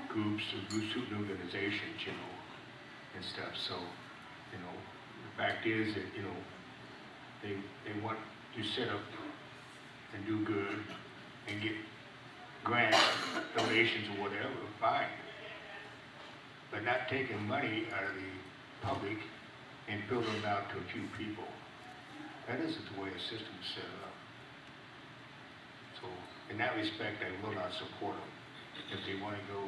Speaker 9: groups or certain organizations, and stuff. So, the fact is that, they want to set up and do good and get grants, donations, or whatever, fine. But not taking money out of the public and filtering it out to a few people. That isn't the way the system's set up. in that respect, I will not support them. If they want to go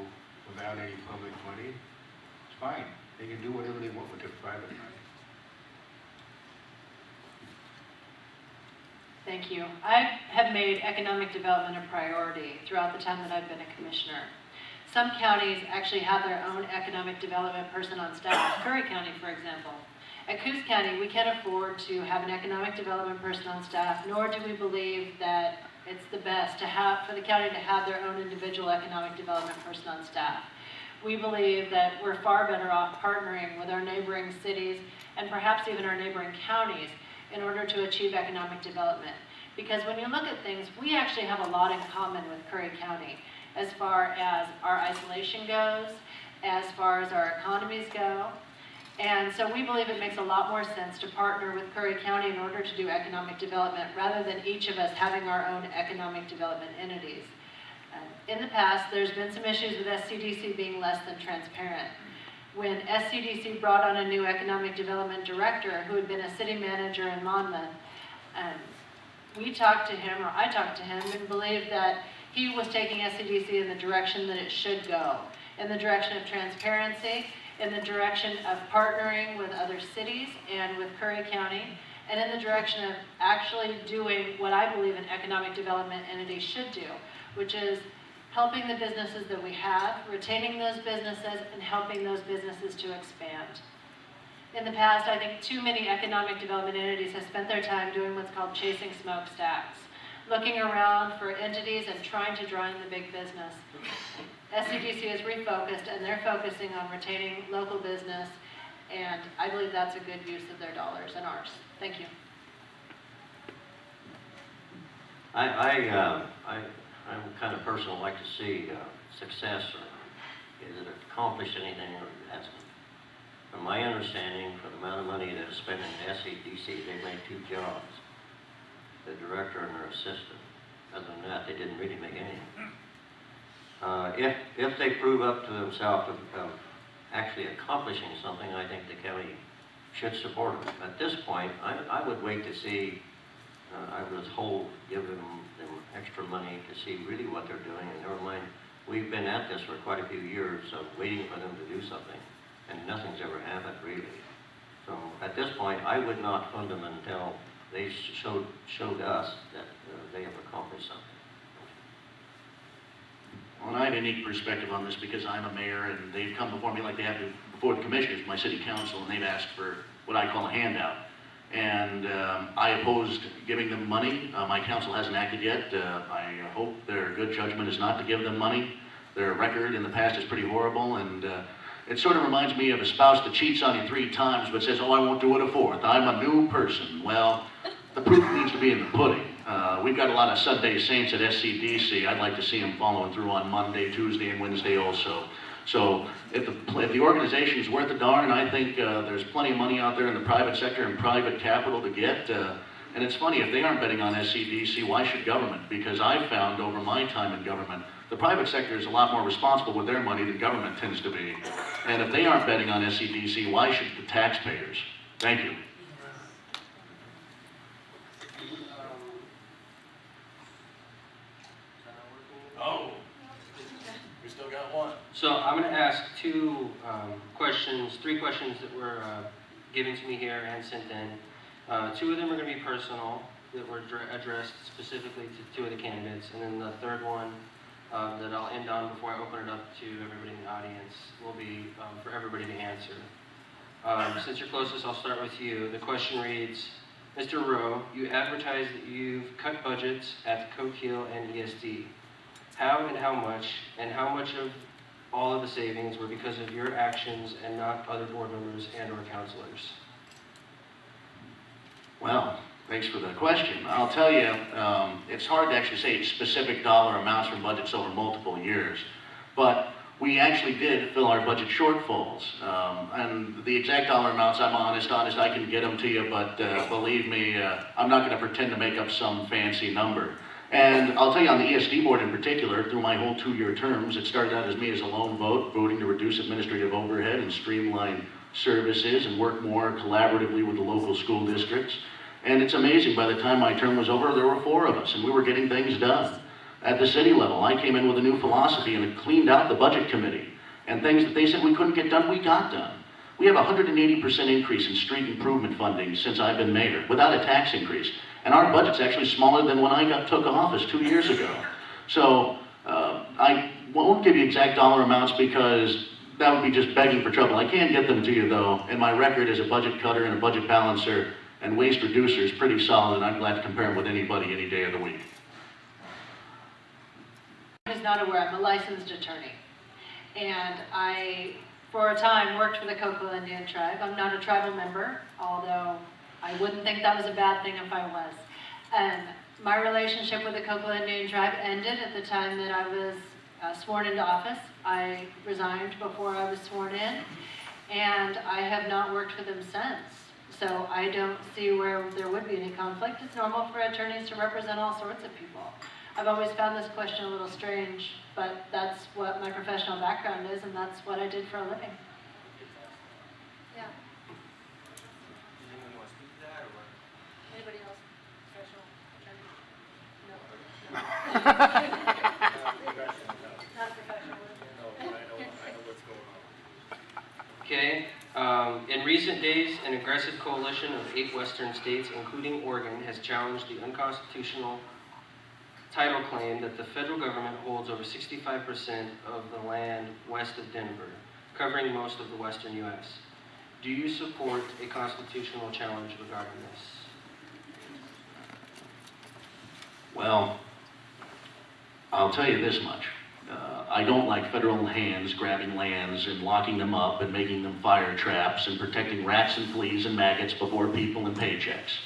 Speaker 9: without any public money, it's fine. They can do whatever they want with their private money.
Speaker 6: Thank you. I have made economic development a priority throughout the time that I've been a commissioner. Some counties actually have their own economic development person on staff. Curry County, for example. At Coos County, we can't afford to have an economic development person on staff, nor do we believe that it's the best for the county to have their own individual economic development person on staff. We believe that we're far better off partnering with our neighboring cities and perhaps even our neighboring counties in order to achieve economic development. Because when you look at things, we actually have a lot in common with Curry County as far as our isolation goes, as far as our economies go. And so we believe it makes a lot more sense to partner with Curry County in order to do economic development rather than each of us having our own economic development entities. In the past, there's been some issues with SCDC being less than transparent. When SCDC brought on a new economic development director who had been a city manager in Monmouth, we talked to him, or I talked to him, and believed that he was taking SCDC in the direction that it should go, in the direction of transparency, in the direction of partnering with other cities and with Curry County, and in the direction of actually doing what I believe an economic development entity should do, which is helping the businesses that we have, retaining those businesses, and helping those businesses to expand. In the past, I think too many economic development entities have spent their time doing what's called chasing smokestacks, looking around for entities and trying to draw in the big business. SCDC is refocused, and they're focusing on retaining local business, and I believe that's a good use of their dollars and ours. Thank you.
Speaker 8: I'm the kind of person who like to see success, or is it accomplished anything or it hasn't. From my understanding, for the amount of money that is spent in SCDC, they made 2 jobs, the director and their assistant. Other than that, they didn't really make anything. If they prove up to themselves of actually accomplishing something, I think the county should support them. At this point, I would wait to see, I would give them extra money to see really what they're doing, and never mind, we've been at this for quite a few years of waiting for them to do something, and nothing's ever happened really. So at this point, I would not fund them until they showed us that they have accomplished something.
Speaker 5: Well, I have a unique perspective on this because I'm a mayor, and they've come before me like they have before the commissioners, my city council, and they've asked for what I call a handout. And I opposed giving them money. My council hasn't acted yet. I hope their good judgment is not to give them money. Their record in the past is pretty horrible, and it sort of reminds me of a spouse that cheats on you 3 times but says, oh, I won't do it a 4th. I'm a new person. Well, the proof needs to be in the pudding. We've got a lot of Sunday saints at SCDC. I'd like to see them following through on Monday, Tuesday, and Wednesday also. So if the organization's worth a darn, I think there's plenty of money out there in the private sector and private capital to get. And it's funny, if they aren't betting on SCDC, why should government? Because I've found over my time in government, the private sector is a lot more responsible with their money than government tends to be. And if they aren't betting on SCDC, why should the taxpayers? Thank you.
Speaker 10: Oh, we still got one.
Speaker 3: So I'm going to ask 3 questions that were given to me here and sent in. 2 of them are going to be personal, that were addressed specifically to 2 of the candidates, and then the 3rd one that I'll end on before I open it up to everybody in the audience will be for everybody to answer. Since you're closest, I'll start with you. The question reads, Mr. Rowe, you advertise that you've cut budgets at Coquille and ESD. How and how much of all of the savings were because of your actions and not other board members and or counselors?
Speaker 5: Well, thanks for the question. I'll tell you, it's hard to actually say specific dollar amounts from budgets over multiple years, but we actually did fill our budget shortfalls. And the exact dollar amounts, I'm honest, I can get them to you, but believe me, I'm not going to pretend to make up some fancy number. And I'll tell you, on the ESD board in particular, through my whole 2-year terms, it started out as me as a lone vote, voting to reduce administrative overhead and streamline services and work more collaboratively with the local school districts. And it's amazing, by the time my term was over, there were 4 of us, and we were getting things done. at the city level. I came in with a new philosophy and it cleaned out the budget committee. And things that they said we couldn't get done, we got done. We have a 180% increase in street improvement funding since I've been mayor, without a tax increase. And our budget's actually smaller than when I took office 2 years ago. So I won't give you exact dollar amounts because that would be just begging for trouble. I can get them to you though, and my record as a budget cutter and a budget balancer and waste reducer is pretty solid, and I'm glad to compare them with anybody any day of the week.
Speaker 6: Who's not aware, I'm a licensed attorney. And I, for a time, worked for the Coco Indian tribe. I'm not a tribal member, although I wouldn't think that was a bad thing if I was. And my relationship with the Coco Indian tribe ended at the time that I was sworn into office. I resigned before I was sworn in, and I have not worked for them since. So I don't see where there would be any conflict. It's normal for attorneys to represent all sorts of people. I've always found this question a little strange, but that's what my professional background is, and that's what I did for a living. Yeah.
Speaker 3: Anyone want to speak to that, or?
Speaker 6: Anybody else? Professional attorney? No. Not professional.
Speaker 3: Okay. In recent days, an aggressive coalition of 8 western states, including Oregon, has challenged the unconstitutional title claim that the federal government holds over 65% of the land west of Denver, covering most of the western U.S. Do you support a constitutional challenge regarding this?
Speaker 5: Well, I'll tell you this much. I don't like federal hands grabbing lands and locking them up and making them fire traps and protecting rats and fleas and maggots before people and paychecks.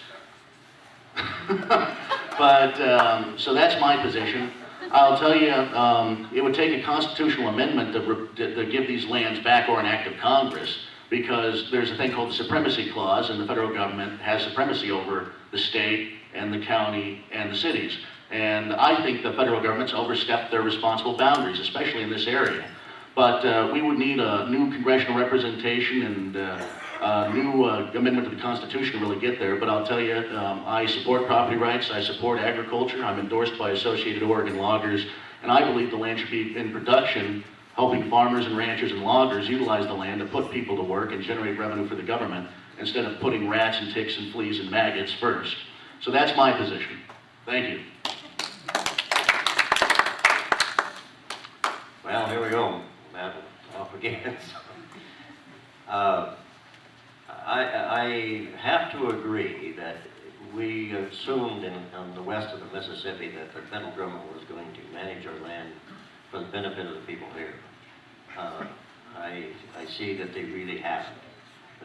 Speaker 5: But, so that's my position. I'll tell you, it would take a constitutional amendment to give these lands back or an act of Congress, because there's a thing called the Supremacy Clause, and the federal government has supremacy over the state and the county and the cities. And I think the federal government's overstepped their responsible boundaries, especially in this area. But we would need a new congressional representation and a new amendment to the Constitution to really get there. But I'll tell you, I support property rights, I support agriculture, I'm endorsed by Associated Oregon Loggers, and I believe the land should be in production, helping farmers and ranchers and loggers utilize the land to put people to work and generate revenue for the government, instead of putting rats and ticks and fleas and maggots first. So that's my position. Thank you.
Speaker 8: Well, here we go, Matt, off again. I have to agree that we assumed on the west of the Mississippi that the federal government was going to manage our land for the benefit of the people here. I see that they really haven't.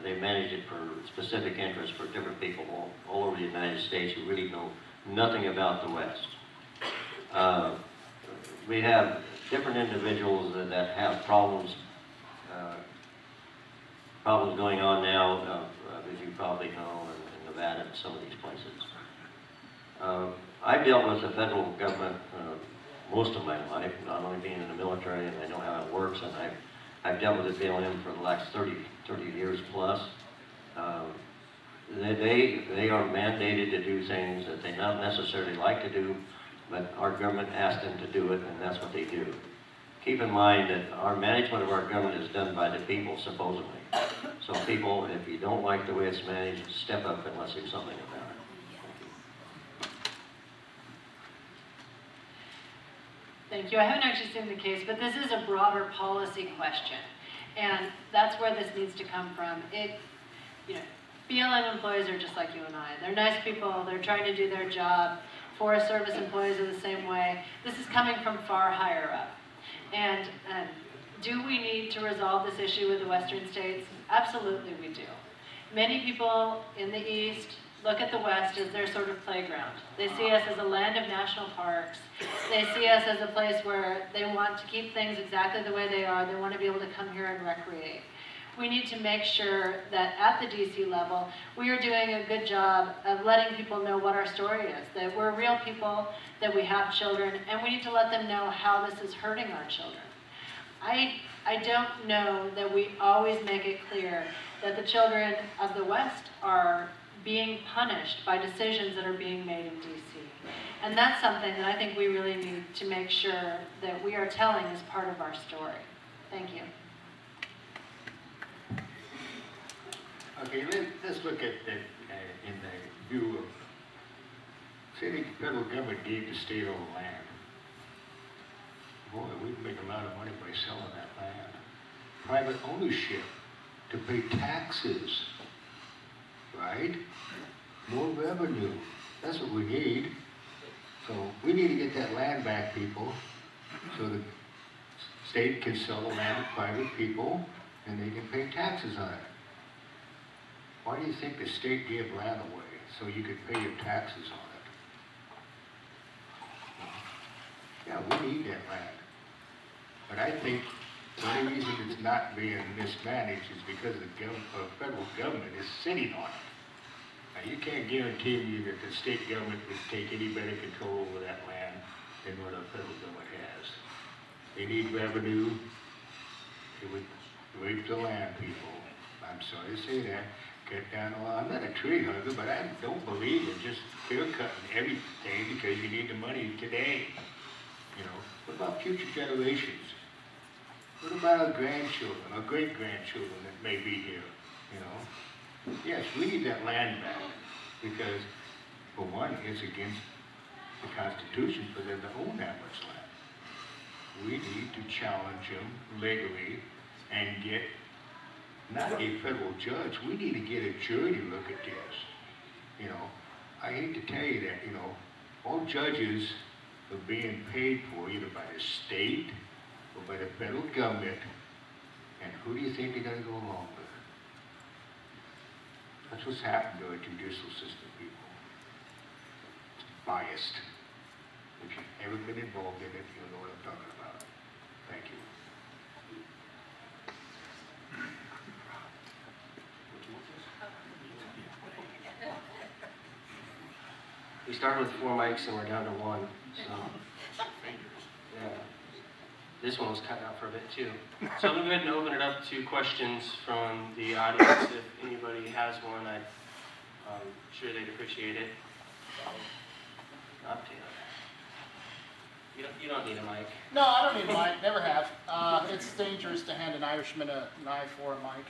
Speaker 8: They managed it for specific interests for different people all over the United States who really know nothing about the West. We have different individuals that have problems going on now, as you probably know, in Nevada and some of these places. I've dealt with the federal government most of my life, not only being in the military, and I know how it works, and I've dealt with the BLM for the last 30 years plus. They are mandated to do things that they not necessarily like to do, but our government asks them to do it, and that's what they do. Keep in mind that our management of our government is done by the people, supposedly. So people, if you don't like the way it's managed, step up and let's do something about it.
Speaker 6: Thank you. I haven't actually seen the case, but this is a broader policy question, and that's where this needs to come from. BLM employees are just like you and I. They're nice people. They're trying to do their job. Forest Service employees are the same way. This is coming from far higher up. And do we need to resolve this issue with the Western states? Absolutely we do. Many people in the East look at the West as their sort of playground. They see us as a land of national parks. They see us as a place where they want to keep things exactly the way they are. They want to be able to come here and recreate. We need to make sure that at the DC level, we are doing a good job of letting people know what our story is, that we're real people, that we have children, and we need to let them know how this is hurting our children. I don't know that we always make it clear that the children of the West are being punished by decisions that are being made in DC. And that's something that I think we really need to make sure that we are telling as part of our story. Thank you.
Speaker 9: Okay, let's look at that in the view of, say the federal government gave the state all the land. Boy, we'd make a lot of money by selling that land. Private ownership to pay taxes, right? More revenue, that's what we need. So we need to get that land back, people, so the state can sell the land to private people and they can pay taxes on it. Why do you think the state gave land away? So you could pay your taxes on it. Yeah, we need that land. But I think the only reason it's not being mismanaged is because the federal government is sitting on it. Now, you can't guarantee me that the state government would take any better control over that land than what the federal government has. They need revenue. It would rape the land, people. I'm sorry to say that. Cut down the law. I'm not a tree hugger, but I don't believe in just clear-cutting everything because you need the money today. You know, what about future generations? What about our grandchildren, our great-grandchildren that may be here, you know? Yes, we need that land back because, for one, it's against the Constitution for them to own that much land. We need to challenge them legally and get not a federal judge, we need to get a jury to look at this. You know, I hate to tell you that, you know, all judges are being paid for either by the state or by the federal government, and who do you think they're going to go along with? That's what's happened to our judicial system, people. It's biased. If you've ever been involved in it, you'll know what I'm talking about. Thank you.
Speaker 3: We started with 4 mics and we're down to 1, so, yeah. This one was cut out for a bit too. So I'm going to go ahead and open it up to questions from the audience. If anybody has one, I'm sure they'd appreciate it. Not Taylor. You don't need a mic.
Speaker 11: No, I don't need a mic, never have. It's dangerous to hand an Irishman a knife or a mic.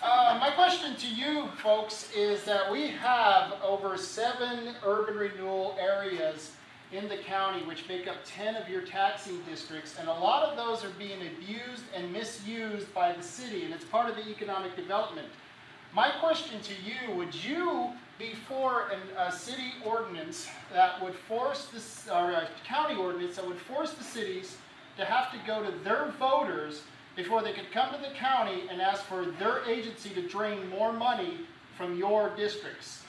Speaker 11: My question to you folks is that we have over 7 urban renewal areas in the county which make up 10 of your taxing districts, and a lot of those are being abused and misused by the city, and it's part of the economic development. My question to you, would you be for a city ordinance that would force this, or a county ordinance that would force the cities to have to go to their voters before they could come to the county and ask for their agency to drain more money from your districts?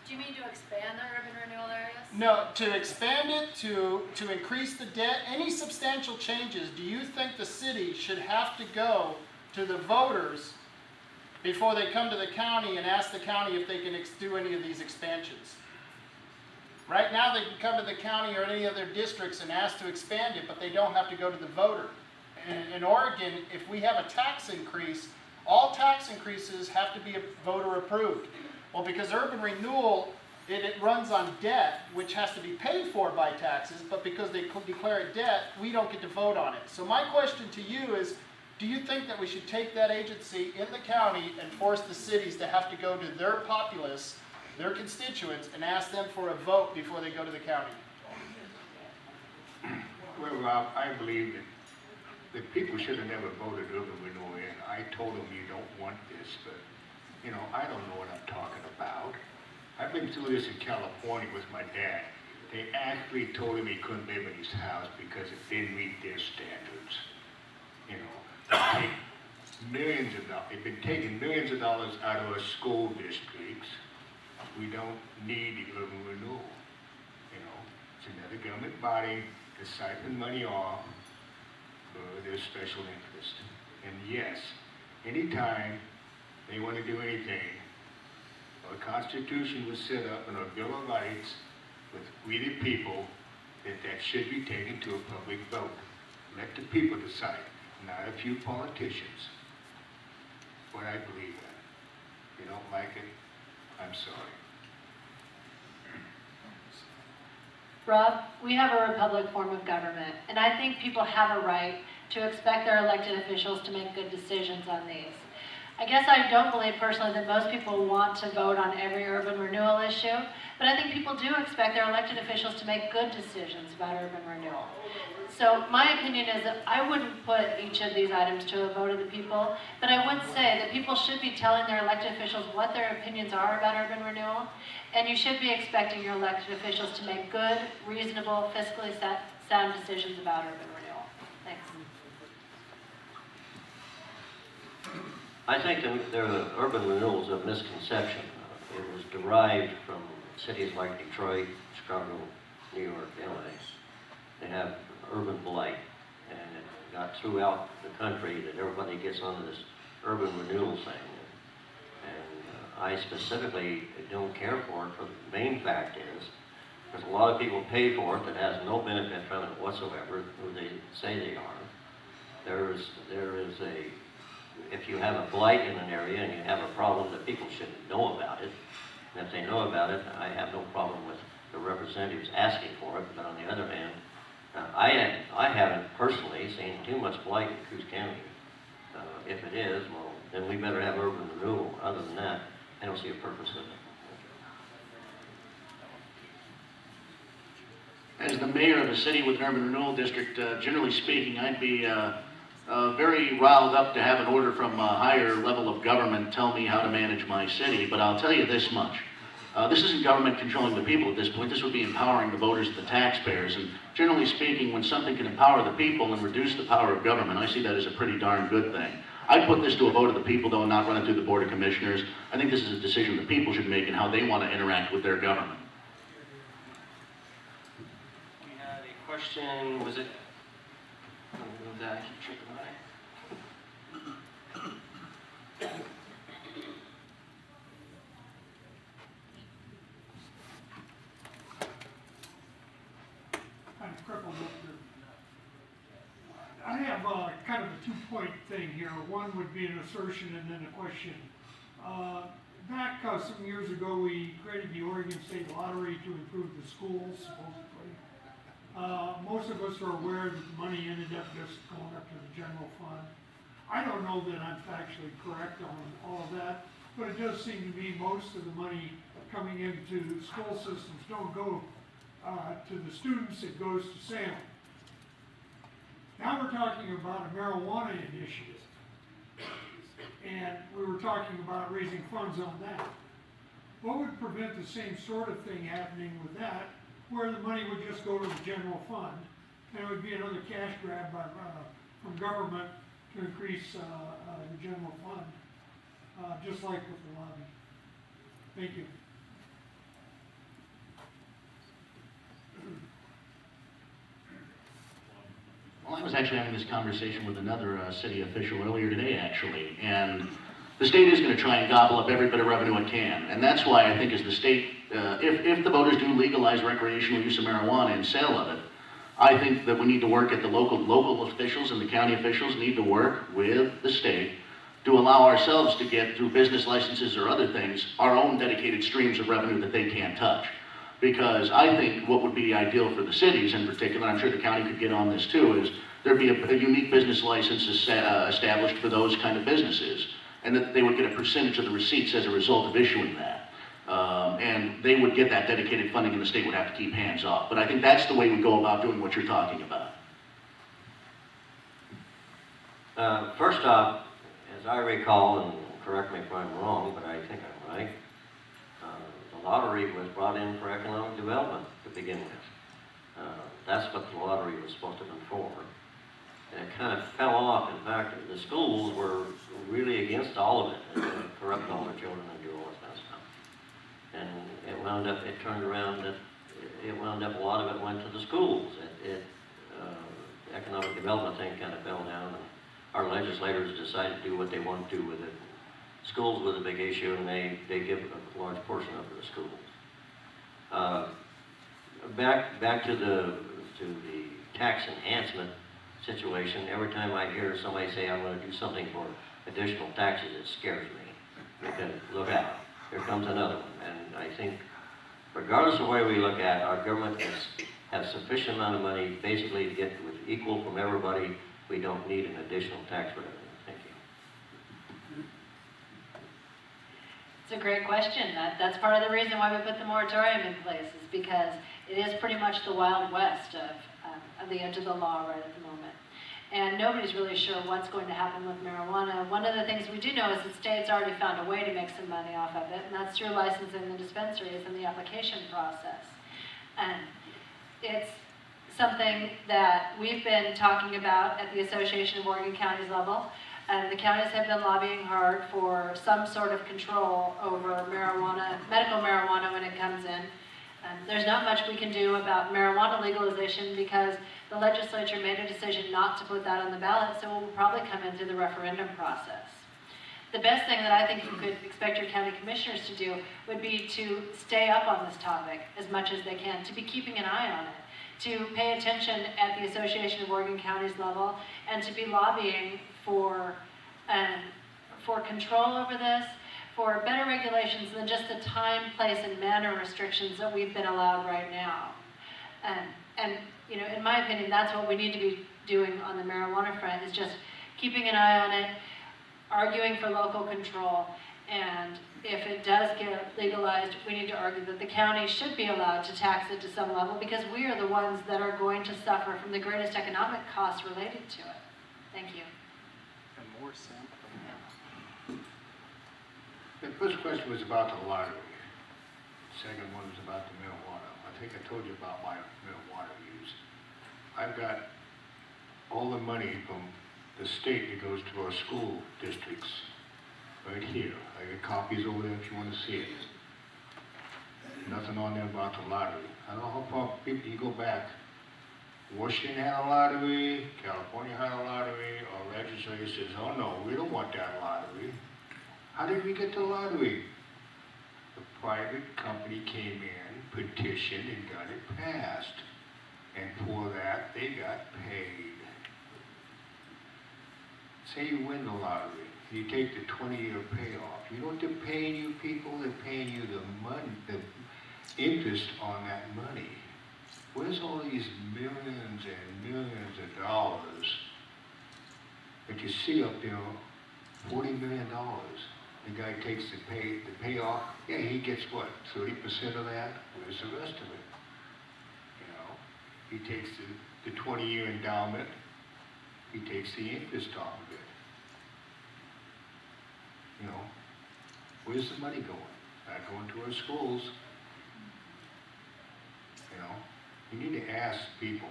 Speaker 6: Do you mean to expand the urban renewal areas?
Speaker 11: No, to expand it, to increase the debt, any substantial changes, do you think the city should have to go to the voters before they come to the county and ask the county if they can do any of these expansions? Right now they can come to the county or any other districts and ask to expand it, but they don't have to go to the voter. In Oregon, if we have a tax increase, all tax increases have to be voter approved. Well, because urban renewal, it runs on debt, which has to be paid for by taxes, but because they declare it debt, we don't get to vote on it. So my question to you is, do you think that we should take that agency in the county and force the cities to have to go to their populace, their constituents, and ask them for a vote before they go to the county?
Speaker 9: Well, Rob, I believe that people should have never voted urban renewal in. I told them you don't want this, but, you know, I don't know what I'm talking about. I've been through this in California with my dad. They actually told him he couldn't live in his house because it didn't meet their standards. You know, they've been taking millions of dollars out of our school districts. We don't need the urban renewal. You know, it's another government body to siphon money off for their special interest. And yes, anytime they want to do anything, our Constitution was set up in our Bill of Rights with we the people, that should be taken to a public vote. Let the people decide, not a few politicians. What I believe in. If you don't like it, I'm sorry.
Speaker 6: Rob, we have a republic form of government, and I think people have a right to expect their elected officials to make good decisions on these. I guess I don't believe personally that most people want to vote on every urban renewal issue, but I think people do expect their elected officials to make good decisions about urban renewal. So my opinion is that I wouldn't put each of these items to a vote of the people, but I would say that people should be telling their elected officials what their opinions are about urban renewal, and you should be expecting your elected officials to make good, reasonable, fiscally sound decisions about urban renewal. Thanks.
Speaker 8: I think the urban renewal is a misconception. It was derived from cities like Detroit, Chicago, New York, LA. They have urban blight, and it got throughout the country that everybody gets onto this urban renewal thing. And I specifically don't care for it, for the main fact is, there's a lot of people pay for it that has no benefit from it whatsoever, who they say they are. There is a, if you have a blight in an area and you have a problem, that people should know about it. And if they know about it, I have no problem with the representatives asking for it. But on the other hand, I haven't personally seen too much blight in Coos County. If it is, well, then we better have urban renewal. Other than that, I don't see a purpose in it.
Speaker 5: As the mayor of a city with an urban renewal district, generally speaking, I'd be very riled up to have an order from a higher level of government tell me how to manage my city. But I'll tell you this much. This isn't government controlling the people at this point. This would be empowering the voters and the taxpayers. And generally speaking, when something can empower the people and reduce the power of government, I see that as a pretty darn good thing. I'd put this to a vote of the people, though, and not run it through the Board of Commissioners. I think this is a decision the people should make in how they want to interact with their government.
Speaker 3: We had a question, was it? Let me move that, I keep tripping on it.
Speaker 12: I'm crippled up here. I have kind of a two-point thing here. One would be an assertion and then a question. Back some years ago, we created the Oregon State Lottery to improve the schools, supposedly. Most of us are aware that the money ended up just going up to the general fund. I don't know that I'm factually correct on all of that, but it does seem to me most of the money coming into school systems don't go to the students, it goes to Salem. Now we're talking about a marijuana initiative, and we were talking about raising funds on that. What would prevent the same sort of thing happening with that, where the money would just go to the general fund, and it would be another cash grab from government to increase the general fund, just like with the lobby. Thank you.
Speaker 5: Well, I was actually having this conversation with another city official earlier today, actually, and the state is going to try and gobble up every bit of revenue it can, and that's why I think as the state, if the voters do legalize recreational use of marijuana and sale of it, I think that we need to work at the local officials and the county officials need to work with the state to allow ourselves to get, through business licenses or other things, our own dedicated streams of revenue that they can't touch. Because I think what would be ideal for the cities in particular, I'm sure the county could get on this too, is there'd be a unique business license established for those kind of businesses, and that they would get a percentage of the receipts as a result of issuing that. And they would get that dedicated funding and the state would have to keep hands off. But I think that's the way we go about doing what you're talking about.
Speaker 8: First off, as I recall, and correct me if I'm wrong, but I think I'm right, the lottery was brought in for economic development to begin with. That's what the lottery was supposed to have been for. And it kind of fell off. In fact, the schools were really against all of it. They were going to corrupt all the children and do all this kind of stuff. And it wound up, it turned around that it wound up, a lot of it went to the schools. The economic development thing kind of fell down, and our legislators decided to do what they want to do with it. Schools was a big issue, and they give a large portion of it to schools. Back to the tax enhancement situation. Every time I hear somebody say I'm going to do something for additional taxes, it scares me. Because look out, here comes another one. And I think, regardless of where we look at, our government is have sufficient amount of money basically to get with equal from everybody. We don't need an additional tax revenue. Thank you.
Speaker 6: It's a great question. That's part of the reason why we put the moratorium in place, is because it is pretty much the Wild West of the edge of the law right at the moment. And nobody's really sure what's going to happen with marijuana. One of the things we do know is that states already found a way to make some money off of it, and that's through licensing the dispensaries and the application process. And it's something that we've been talking about at the Association of Oregon Counties level. And the counties have been lobbying hard for some sort of control over marijuana, medical marijuana when it comes in. There's not much we can do about marijuana legalization because the legislature made a decision not to put that on the ballot, so it will probably come into the referendum process. The best thing that I think you could expect your county commissioners to do would be to stay up on this topic as much as they can, to be keeping an eye on it, to pay attention at the Association of Oregon Counties level, and to be lobbying for control over this, for better regulations than just the time, place, and manner restrictions that we've been allowed right now. And you know, in my opinion, that's what we need to be doing on the marijuana front, is just keeping an eye on it, arguing for local control, and if it does get legalized, we need to argue that the county should be allowed to tax it to some level, because we are the ones that are going to suffer from the greatest economic costs related to it. Thank you.
Speaker 11: And more sampling.
Speaker 9: The first question was about the lottery. The second one was about the marijuana. I think I told you about my marijuana use. I've got all the money from the state that goes to our school districts right here. I got copies over there if you want to see it. Nothing on there about the lottery. I don't know how far people you go back. Washington had a lottery, California had a lottery, our legislature says, oh no, we don't want that lottery. How did we get the lottery? The private company came in, petitioned, and got it passed. And for that, they got paid. Say you win the lottery, you take the 20-year payoff. You know what they're paying you people? They're paying you the money, the interest on that money. Where's all these millions and millions of dollars that you see up there, $40 million? The guy takes the payoff, yeah, he gets what, 30% of that? Where's the rest of it? You know, he takes the 20-year endowment, he takes the interest off of it. You know, where's the money going? Not going to our schools. You know, you need to ask people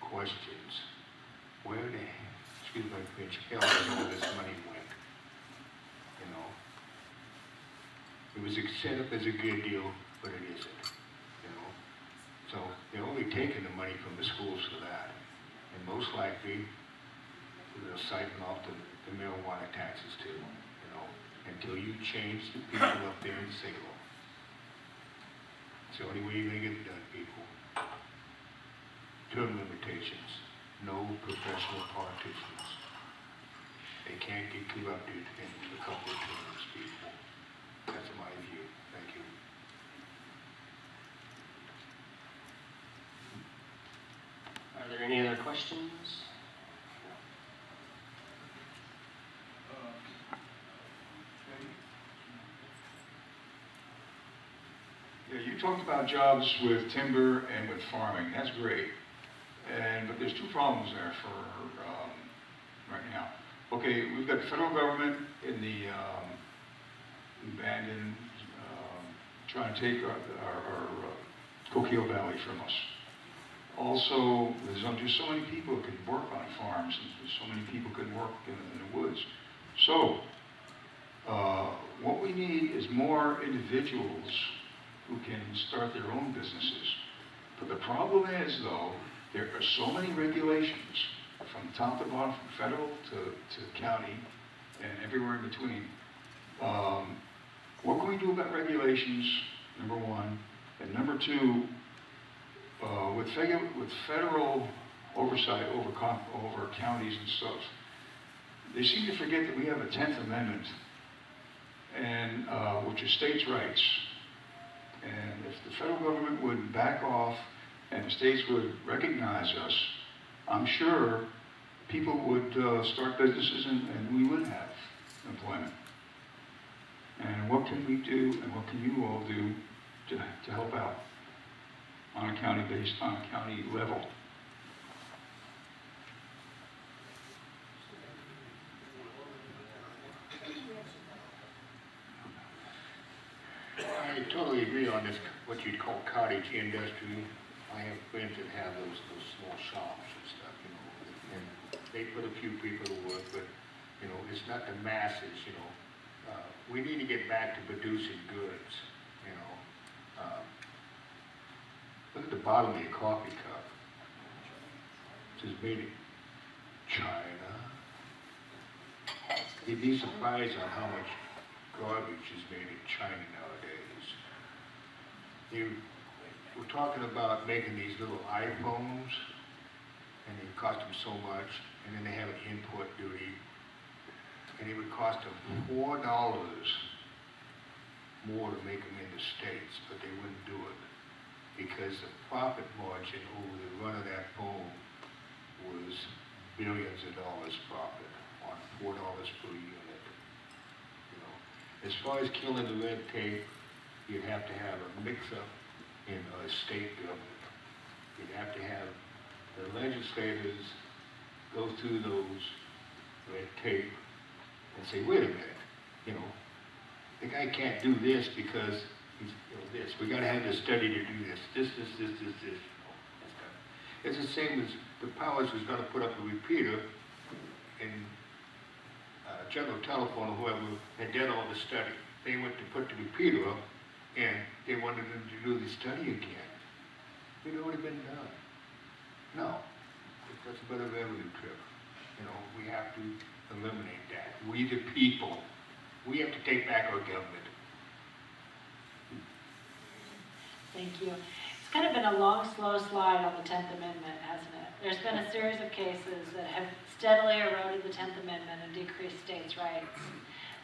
Speaker 9: questions. Where the, excuse my French, hell did all this money went? You know, it was set up as a good deal, but it isn't. You know, so they're only taking the money from the schools for that, and most likely they'll siphon off the marijuana taxes too. You know, until you change the people up there in Salem. It's the only way you're gonna get it done, people. Term limitations. No professional politicians. They can't get corrupted in a couple of terms, people. That's my view. Thank you.
Speaker 3: Are there any other questions?
Speaker 13: Yeah, you talked about jobs with timber and with farming. That's great. But there's two problems there for right now. Okay, we've got the federal government in the abandoned, trying to take our Coquille Valley from us. Also, there's just so many people that can work on farms, and there's so many people can work in the woods. So, what we need is more individuals who can start their own businesses. But the problem is, though, there are so many regulations from top to bottom, from federal to county, and everywhere in between. What can we do about regulations, number one? And number two, with federal oversight over counties and stuff, they seem to forget that we have a 10th Amendment, and which is states' rights. And if the federal government would back off and the states would recognize us, I'm sure people would start businesses and we would have employment. And what can we do and what can you all do to help out on a county level?
Speaker 9: I totally agree on this, what you'd call cottage industry. I have friends that have those small shops and stuff, you know, and they put a few people to work, but, you know, it's not the masses, you know. We need to get back to producing goods, you know. Look at the bottom of your coffee cup. It says made in China. You'd be surprised on how much garbage is made in China nowadays. We're talking about making these little iPhones, and they cost them so much, and then they have an import duty, and it would cost them $4 more to make them in the States, but they wouldn't do it because the profit margin over the run of that phone was billions of dollars profit on $4 per unit. You know, as far as killing the red tape, you'd have to have a mix-up in a state government. You'd have to have the legislators go through those red tape and say, wait a minute, you know, the guy can't do this because he's, you know, this. We got to have this study to do this. This. You know, it's the same as the Powers was going to put up a repeater, and General Telephone or whoever had done all the study. They went to put the repeater up, and they wanted them to do the study again. It had already been done. No, that's a bit of a revenue trip. You know, we have to eliminate that. We the people, we have to take back our government.
Speaker 6: Thank you. It's kind of been a long, slow slide on the 10th Amendment, hasn't it? There's been a series of cases that have steadily eroded the 10th Amendment and decreased states' rights.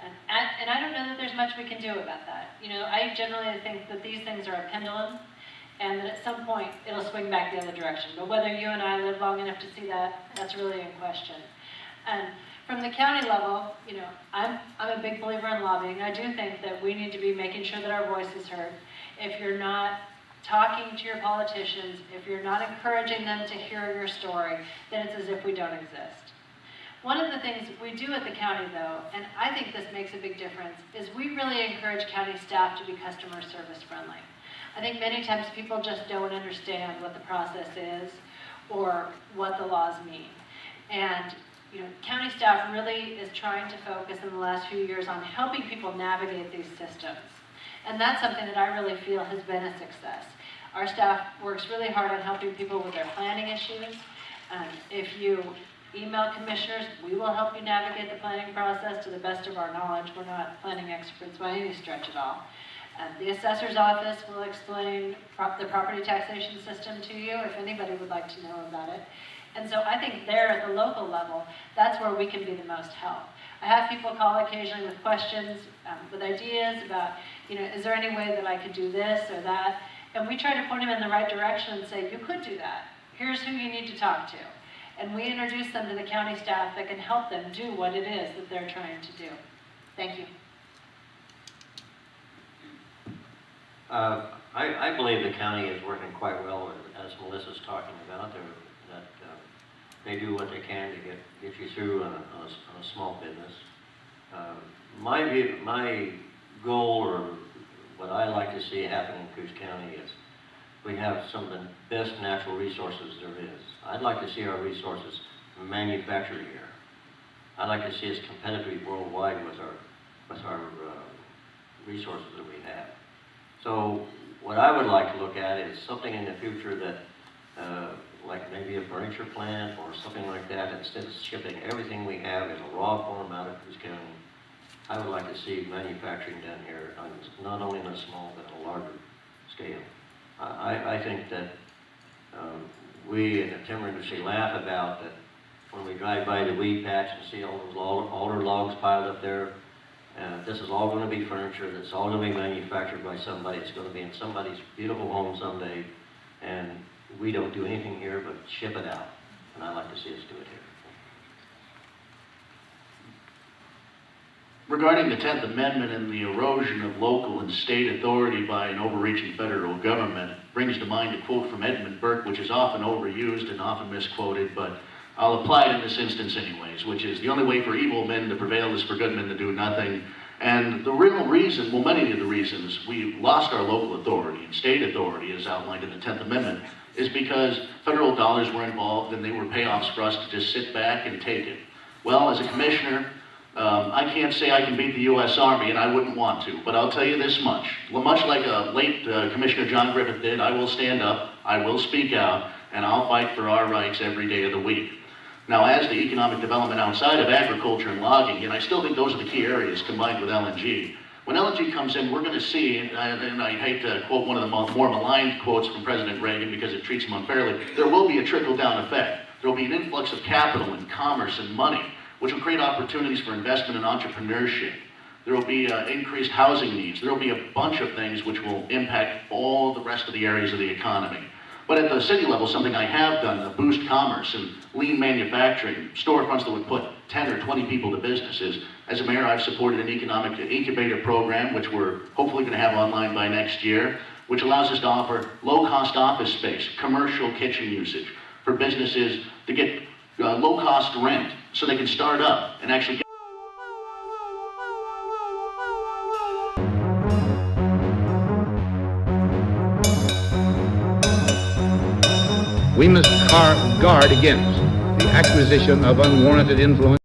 Speaker 6: And I don't know that there's much we can do about that. You know, I generally think that these things are a pendulum, and that at some point it'll swing back the other direction. But whether you and I live long enough to see that, that's really in question. And from the county level, you know, I'm a big believer in lobbying. I do think that we need to be making sure that our voice is heard. If you're not talking to your politicians, if you're not encouraging them to hear your story, then it's as if we don't exist. One of the things we do at the county, though, and I think this makes a big difference, is we really encourage county staff to be customer service friendly. I think many times people just don't understand what the process is or what the laws mean. And you know, county staff really is trying to focus in the last few years on helping people navigate these systems. And that's something that I really feel has been a success. Our staff works really hard on helping people with their planning issues. If you email commissioners, we will help you navigate the planning process to the best of our knowledge. We're not planning experts by any stretch at all. The assessor's office will explain the property taxation system to you if anybody would like to know about it. And so I think there at the local level, that's where we can be the most help. I have people call occasionally with questions, with ideas about, you know, is there any way that I could do this or that? And we try to point them in the right direction and say, you could do that. Here's who you need to talk to. And we introduce them to the county staff that can help them do what it is that they're trying to do. Thank you.
Speaker 8: I believe the county is working quite well, as Melissa's talking about. That they do what they can to get you through on a small business. My goal, or what I like to see happen in Coos County, is we have some of the best natural resources there is. I'd like to see our resources manufactured here. I'd like to see us competitive worldwide with our resources that we have. So what I would like to look at is something in the future that, like maybe a furniture plant or something like that, instead of shipping everything we have in a raw form out of Coos County, I would like to see manufacturing done here, not only in a small but a larger scale. I think that we in the timber industry laugh about that when we drive by the weed patch and see all those alder logs piled up there. This is all going to be furniture. That's all going to be manufactured by somebody. It's going to be in somebody's beautiful home someday. And we don't do anything here but ship it out, and I'd like to see us do it here.
Speaker 5: Regarding the 10th Amendment and the erosion of local and state authority by an overreaching federal government, brings to mind a quote from Edmund Burke, which is often overused and often misquoted, but I'll apply it in this instance anyways, which is, the only way for evil men to prevail is for good men to do nothing. And the real reason, well, many of the reasons we lost our local authority and state authority, as outlined in the 10th Amendment, is because federal dollars were involved and they were payoffs for us to just sit back and take it. Well, as a commissioner, I can't say I can beat the U.S. Army, and I wouldn't want to, but I'll tell you this much. Well, much like late Commissioner John Griffith did, I will stand up, I will speak out, and I'll fight for our rights every day of the week. Now, as the economic development outside of agriculture and logging, and I still think those are the key areas combined with LNG, when LNG comes in, we're going to see, and I hate to quote one of the more maligned quotes from President Reagan because it treats him unfairly, there will be a trickle-down effect. There will be an influx of capital and commerce and money, which will create opportunities for investment and entrepreneurship. There will be increased housing needs. There will be a bunch of things which will impact all the rest of the areas of the economy. But at the city level, something I have done to boost commerce and lean manufacturing, storefronts that would put 10 or 20 people to businesses. As a mayor, I've supported an economic incubator program, which we're hopefully going to have online by next year, which allows us to offer low-cost office space, commercial kitchen usage for businesses to get low-cost rent so they can start up and actually get
Speaker 1: We must guard against the acquisition of unwarranted influence.